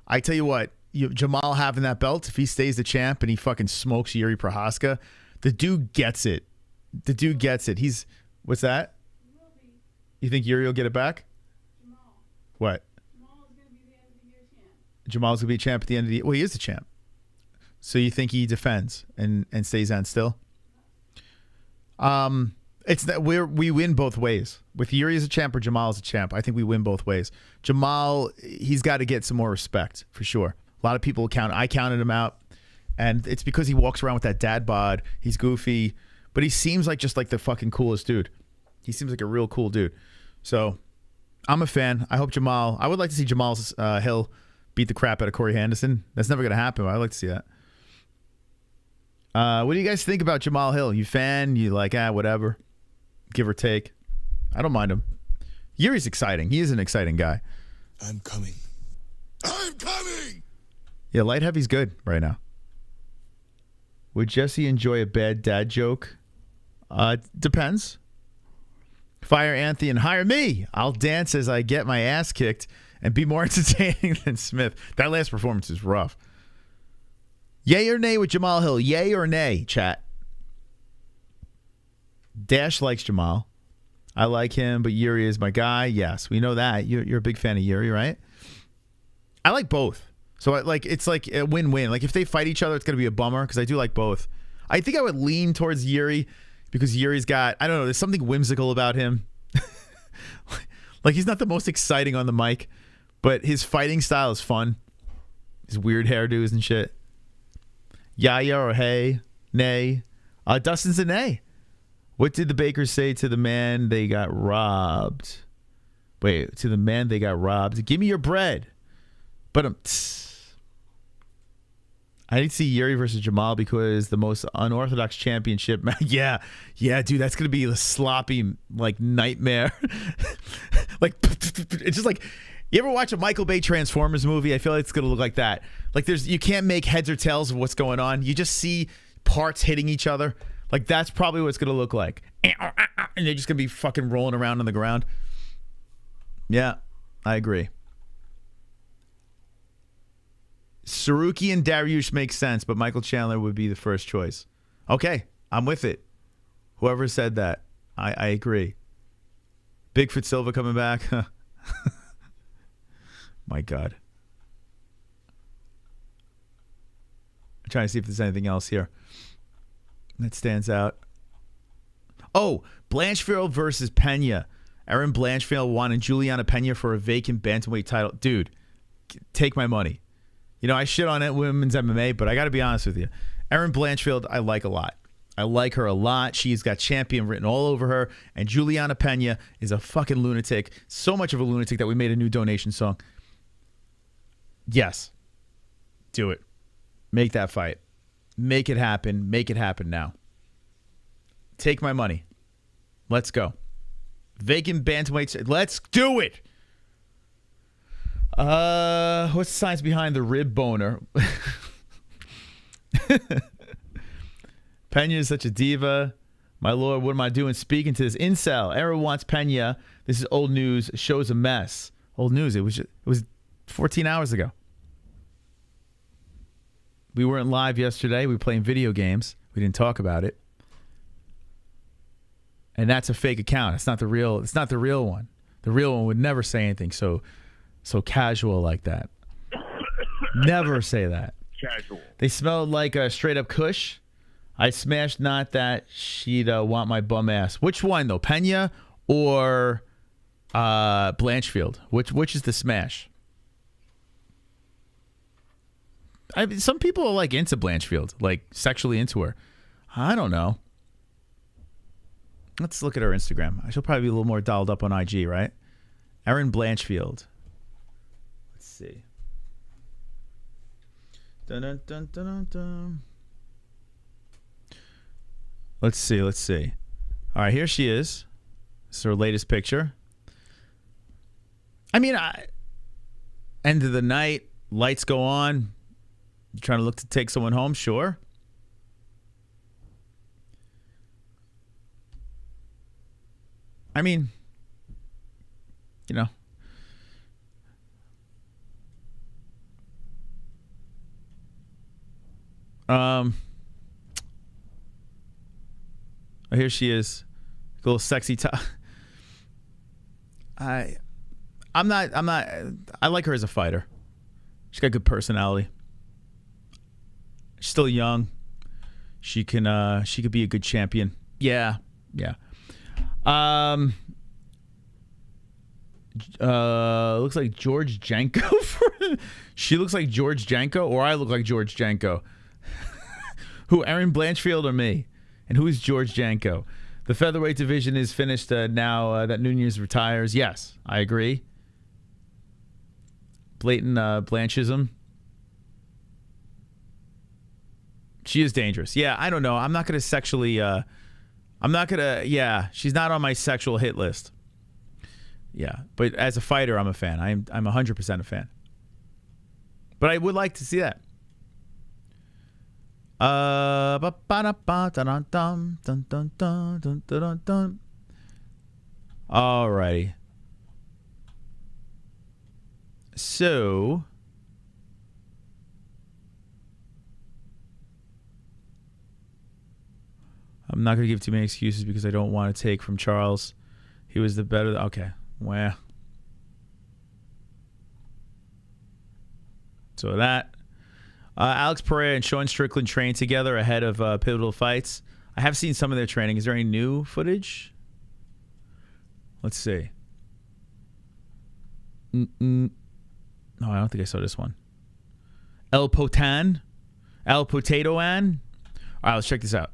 I tell you what, Jamal having that belt, if he stays the champ and he fucking smokes Yuri Prohaska, the dude gets it. The dude gets it. He's, what's that? You think Yuri will get it back? Jamal. What? Jamal's going to be the end of the year champ. Jamal's going to be champ at the end of the year. Well, he is the champ. So you think he defends and stays on still? It's that we win both ways. With Yuri as a champ or Jamal as a champ, I think we win both ways. Jamal, he's got to get some more respect for sure. A lot of people I counted him out, and it's because he walks around with that dad bod. He's goofy, but he seems like just like the fucking coolest dude. He seems like a real cool dude. So I'm a fan. I hope I would like to see Jamal Hill beat the crap out of Corey Anderson. That's never going to happen. I'd like to see that. What do you guys think about Jamal Hill? You fan? You like, whatever. Give or take. I don't mind him. Yuri's exciting. He is an exciting guy. I'm coming. I'm coming! Yeah, light heavy's good right now. Would Jessie enjoy a bad dad joke? Depends. Fire Anthony and hire me. I'll dance as I get my ass kicked and be more entertaining than Smith. That last performance is rough. Yay or nay with Jamal Hill? Yay or nay, chat? Dash likes Jamal. I like him, but Yuri is my guy. Yes, we know that. You're a big fan of Yuri, right? I like both. So it's like a win-win. Like if they fight each other, it's going to be a bummer because I do like both. I think I would lean towards Yuri because Yuri's got, I don't know, there's something whimsical about him. Like he's not the most exciting on the mic, but his fighting style is fun. His weird hairdos and shit. Yaya or hey, nay. Dustin's a nay. What did the Bakers say to the man they got robbed? Wait, to the man they got robbed. Give me your bread. But I didn't see Yuri versus Jamal because the most unorthodox championship. Yeah, dude, that's gonna be a sloppy like nightmare. Like it's just like, you ever watch a Michael Bay Transformers movie? I feel like it's gonna look like that. Like you can't make heads or tails of what's going on. You just see parts hitting each other. Like that's probably what it's gonna look like. And they're just gonna be fucking rolling around on the ground. Yeah, I agree. Saruki and Dariush make sense, but Michael Chandler would be the first choice. Okay, I'm with it. Whoever said that, I agree. Bigfoot Silva coming back. My God. I'm trying to see if there's anything else here that stands out. Oh, Blanchfield versus Peña. Erin Blanchfield wanted Julianna Peña for a vacant bantamweight title. Dude, take my money. You know, I shit on it, women's MMA, but I got to be honest with you. Erin Blanchfield, I like a lot. I like her a lot. She's got champion written all over her. And Julianna Peña is a fucking lunatic. So much of a lunatic that we made a new donation song. Yes. Do it. Make that fight. Make it happen. Make it happen now. Take my money. Let's go. Vacant bantamweight. Let's do it. What's the science behind the rib boner? Peña is such a diva. My lord, what am I doing speaking to this incel? Era wants Peña. This is old news. Show's a mess. Old news. It was 14 hours ago. We weren't live yesterday. We were playing video games. We didn't talk about it. And that's a fake account. It's not the real one. The real one would never say anything so casual like that. Never say that. Casual. They smelled like a straight up Kush. I smashed not that she'd want my bum ass. Which one though? Peña or Blanchfield? Which is the smash? Some people are like into Blanchfield, like sexually into her. I don't know. Let's look at her Instagram. She'll probably be a little more dialed up on IG, right? Erin Blanchfield. Let's see. Dun, dun, dun, dun, dun, dun. Let's see. All right, here she is. This is her latest picture. I mean, end of the night, lights go on. You trying to look to take someone home? Sure. I mean, you know. Here she is. A little sexy top. I like her as a fighter. She's got good personality. She's still young. She could be a good champion. Yeah. Looks like George Janko. She looks like George Janko, or I look like George Janko. Who, Erin Blanchfield or me? And who is George Janko? The featherweight division is finished now that Nunez retires. Yes, I agree. Blatant Blanchism. She is dangerous. Yeah, I don't know. I'm not going to sexually... she's not on my sexual hit list. Yeah, but as a fighter, I'm a fan. I'm 100% a fan. But I would like to see that. Alrighty. So... I'm not going to give too many excuses because I don't want to take from Charles. He was the better. Okay. Well. So that. Alex Pereira and Sean Strickland trained together ahead of pivotal fights. I have seen some of their training. Is there any new footage? Let's see. No, I don't think I saw this one. El Potan. El Potatoan. All right, let's check this out.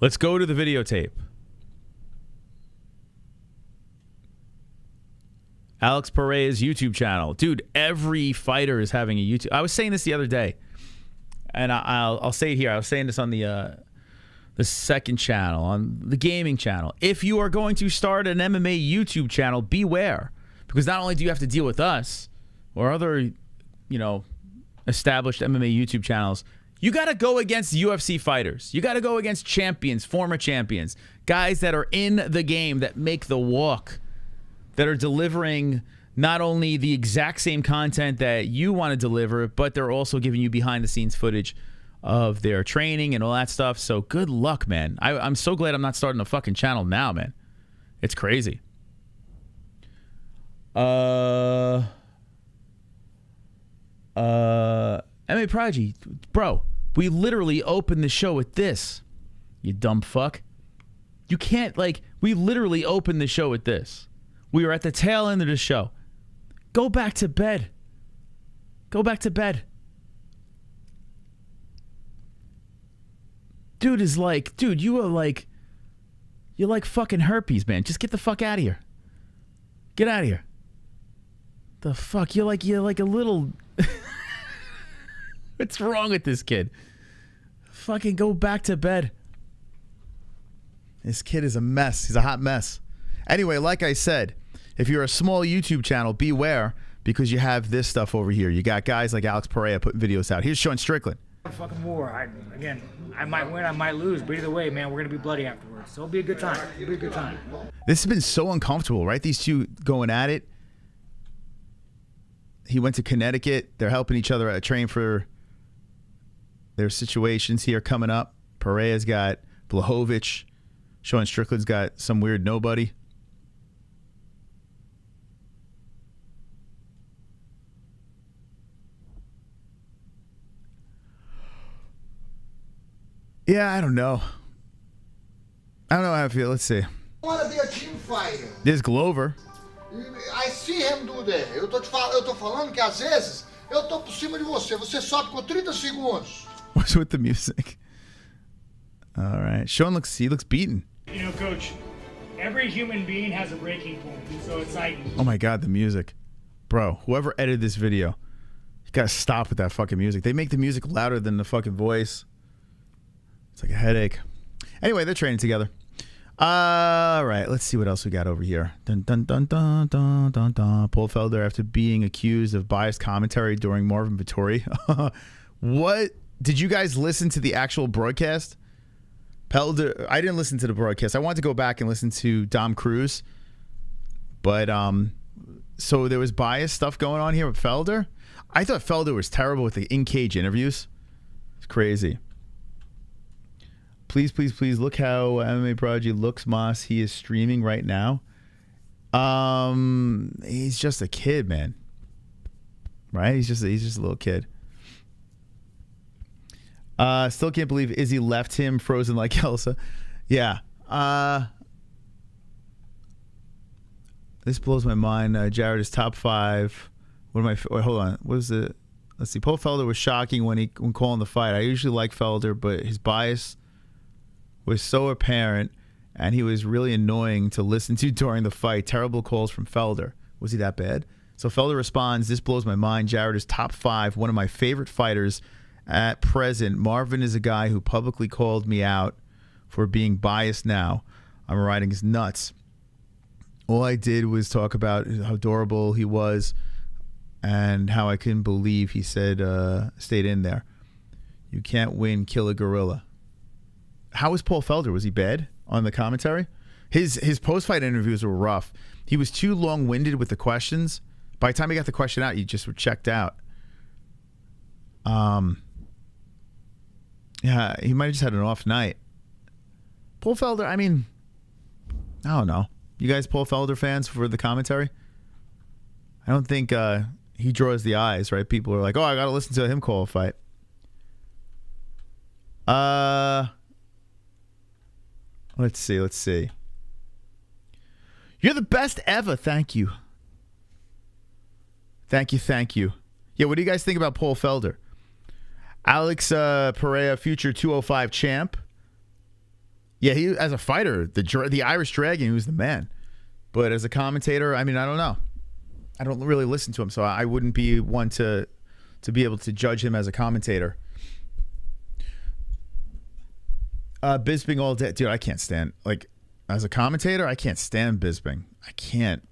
Let's go to the videotape. Alex Pereira's YouTube channel. Dude, every fighter is having a YouTube. I was saying this the other day, and I'll say it here. I was saying this on the second channel, on the gaming channel. If you are going to start an MMA YouTube channel, beware. Because not only do you have to deal with us or other, you know, established MMA YouTube channels, you got to go against UFC fighters. You got to go against champions, former champions, guys that are in the game, that make the walk, that are delivering not only the exact same content that you want to deliver, but they're also giving you behind-the-scenes footage of their training and all that stuff. So good luck, man. I'm so glad I'm not starting a fucking channel now, man. It's crazy. MMA Prodigy, bro, we literally opened the show with this, you dumb fuck. You can't, like, we literally opened the show with this. We were at the tail end of the show. Go back to bed. Go back to bed. Dude is like, dude, you're like fucking herpes, man. Just get the fuck out of here. Get out of here. The fuck? You're like a little... What's wrong with this kid? Fucking go back to bed. This kid is a mess. He's a hot mess. Anyway, like I said, if you're a small YouTube channel, beware, because you have this stuff over here. You got guys like Alex Pereira putting videos out. Here's Sean Strickland. Fucking war. I might win, I might lose, but either way, man, we're gonna be bloody afterwards. So it'll be a good time. It'll be a good time. This has been so uncomfortable, right? These two going at it. He went to Connecticut. They're helping each other train for their situations here coming up. Pereira's got Blachowicz. Sean Strickland's got some weird nobody. Yeah, I don't know. I don't know how I feel. Let's see. I want to be a team fighter. There's Glover. I see him do that. Eu tô falando que às vezes eu tô por cima de você. Você sobe com 30 segundos. What's with the music? All right. Sean looks beaten. You know, Coach, every human being has a breaking point, so it's like... Oh my God, the music. Bro, whoever edited this video, you gotta stop with that fucking music. They make the music louder than the fucking voice. It's like a headache. Anyway, they're training together. All right, let's see what else we got over here. Dun, dun, dun, dun, dun, dun, dun. Paul Felder, after being accused of biased commentary during Marvin Vettori. What? Did you guys listen to the actual broadcast? Felder, I didn't listen to the broadcast. I wanted to go back and listen to Dom Cruz. But, so there was biased stuff going on here with Felder. I thought Felder was terrible with the in-cage interviews. It's crazy. Please, please, please look how MMA Prodigy looks, Moss. He is streaming right now. He's just a kid, man. Right? He's just a little kid. Still can't believe Izzy left him frozen like Elsa. Yeah. This blows my mind. Jared is top 5. What am I? Wait, hold on. What is it? Let's see. Paul Felder was shocking when calling the fight. I usually like Felder, but his bias was so apparent, and he was really annoying to listen to during the fight. Terrible calls from Felder. Was he that bad? So Felder responds, this blows my mind. Jared is top 5, one of my favorite fighters at present. Marvin is a guy who publicly called me out for being biased now. I'm riding his nuts. All I did was talk about how adorable he was and how I couldn't believe he said, stayed in there. You can't win, kill a gorilla. How was Paul Felder? Was he bad on the commentary? His post-fight interviews were rough. He was too long-winded with the questions. By the time he got the question out, you just were checked out. Yeah, he might have just had an off night. Paul Felder, I mean, I don't know. You guys Paul Felder fans for the commentary? I don't think he draws the eyes, right? People are like, oh, I got to listen to him call a fight. Let's see. You're the best ever. Thank you. Thank you. Yeah, what do you guys think about Paul Felder? Alex Pereira, future 205 champ. Yeah, he as a fighter, the Irish Dragon, he was the man. But as a commentator, I mean, I don't know. I don't really listen to him, so I wouldn't be one to be able to judge him as a commentator. Bisping all day. Dude, I can't stand, like, as a commentator, I can't stand Bisping. I can't.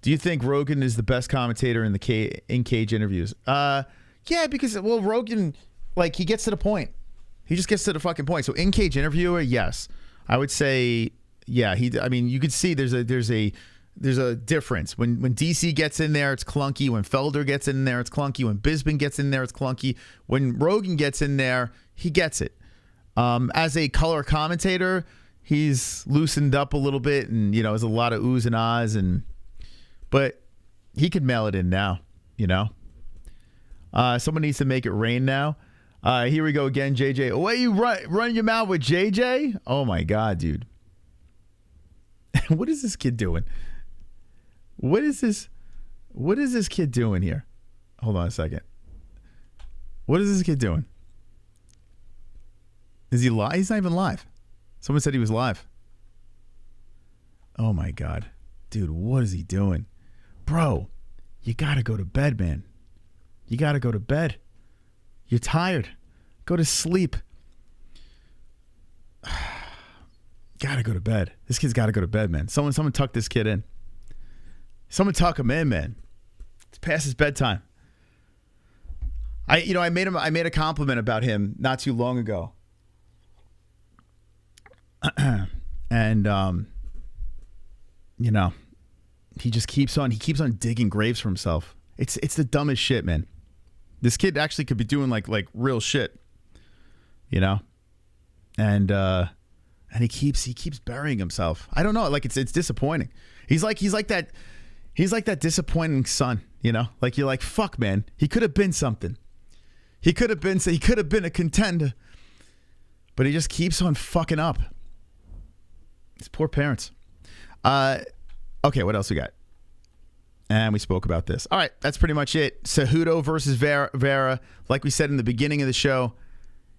Do you think Rogan is the best commentator in the in-cage interviews? Yeah, because, well, Rogan, like, he gets to the point. He just gets to the fucking point. So in-cage interviewer, yes. I would say, yeah, I mean, you could see there's a difference. When DC gets in there, it's clunky. When Felder gets in there, it's clunky. When Bisping gets in there, it's clunky. When Rogan gets in there, he gets it. As a color commentator, he's loosened up a little bit, and, you know, there's a lot of oohs and ahs, but he could mail it in now, you know. Someone needs to make it rain now. Here we go again, JJ. Oh, wait, you run your mouth with JJ? Oh my God, dude. What is this kid doing? What is this kid doing here? Hold on a second. What is this kid doing? Is he live? He's not even live. Someone said he was live. Oh my God. Dude, what is he doing? Bro, you gotta go to bed, man. You gotta go to bed. You're tired. Go to sleep. Gotta go to bed. This kid's gotta go to bed, man. Someone tuck this kid in. Someone tuck him in, man. It's past his bedtime. I made a compliment about him not too long ago. And you know, he keeps on digging graves for himself. It's the dumbest shit, man. This kid actually could be doing like real shit, you know, and he keeps burying himself. I don't know, like it's disappointing. He's like that disappointing son, you know. Like you're like, fuck, man. He could have been something. He could have been a contender, but he just keeps on fucking up. His poor parents. Okay, what else we got? And we spoke about this. All right, that's pretty much it. Cejudo versus Vera. Like we said in the beginning of the show,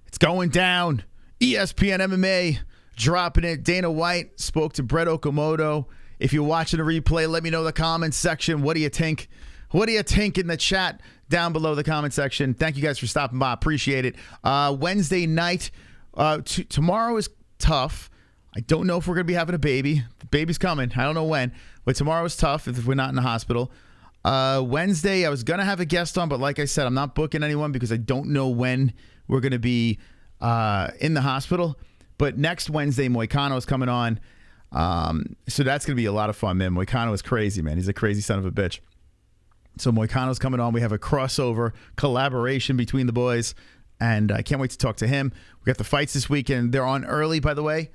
it's going down. ESPN MMA dropping it. Dana White spoke to Brett Okamoto. If you're watching the replay, let me know in the comments section. What do you think? What do you think in the chat down below the comment section? Thank you guys for stopping by. Appreciate it. Wednesday night. Tomorrow is tough. I don't know if we're going to be having a baby. The baby's coming. I don't know when. But tomorrow is tough if we're not in the hospital. Wednesday, I was going to have a guest on, but like I said, I'm not booking anyone because I don't know when we're going to be in the hospital. But next Wednesday, Moicano is coming on. So that's going to be a lot of fun, man. Moicano is crazy, man. He's a crazy son of a bitch. So Moicano's coming on. We have a crossover collaboration between the boys, and I can't wait to talk to him. We got the fights this weekend. They're on early, by the way.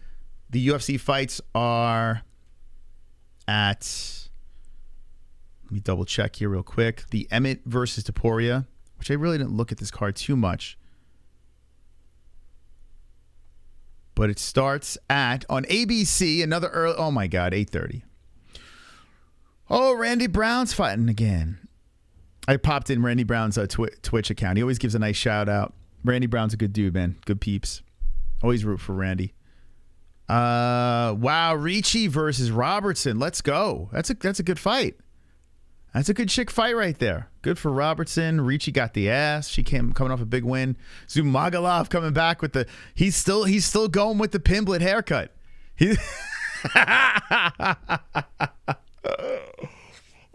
The UFC fights are at, let me double check here real quick. The Emmett versus Topuria, which I really didn't look at this card too much. But it starts on ABC, another early, oh my God, 8:30. Oh, Randy Brown's fighting again. I popped in Randy Brown's Twitch account. He always gives a nice shout out. Randy Brown's a good dude, man. Good peeps. Always root for Randy. Wow, Ricci versus Robertson. Let's go. That's a good fight. That's a good chick fight right there. Good for Robertson. Ricci got the ass. She coming off a big win. Zumagulov coming back with he's still going with the Pimblet haircut.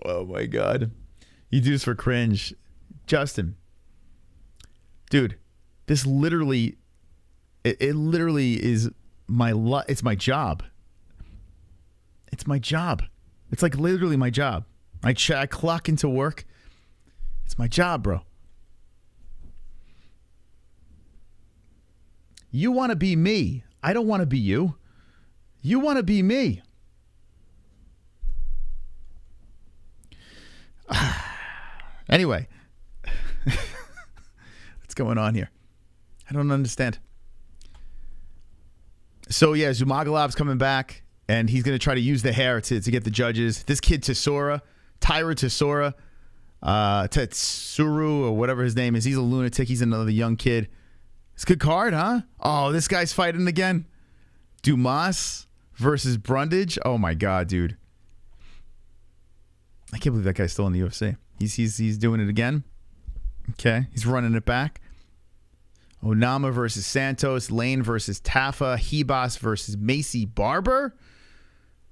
Oh my God. You do this for cringe. Justin. Dude, this literally it literally is it's my job. It's my job. It's like literally my job. I clock into work. It's my job, bro. You want to be me. I don't want to be you. You want to be me. Anyway, what's going on here? I don't understand. So, yeah, Zumagalov's coming back, and he's going to try to use the hair to get the judges. This kid, Tyra Tesora, Tetsuru, or whatever his name is, he's a lunatic. He's another young kid. It's a good card, huh? Oh, this guy's fighting again. Dumas versus Brundage. Oh, my God, dude. I can't believe that guy's still in the UFC. He's doing it again. Okay, he's running it back. Onama versus Santos. Lane versus Taffa. Hebas versus Macy Barber.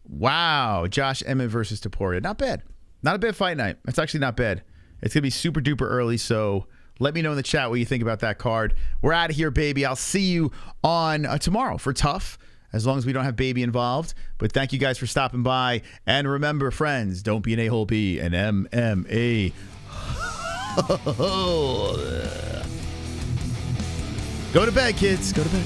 Wow. Josh Emmett versus Topuria. Not bad. Not a bad fight night. That's actually not bad. It's going to be super duper early, so let me know in the chat what you think about that card. We're out of here, baby. I'll see you on tomorrow for Tough, as long as we don't have Baby involved. But thank you guys for stopping by. And remember, friends, don't be an a-hole, be an MMA. Go to bed, kids. Go to bed.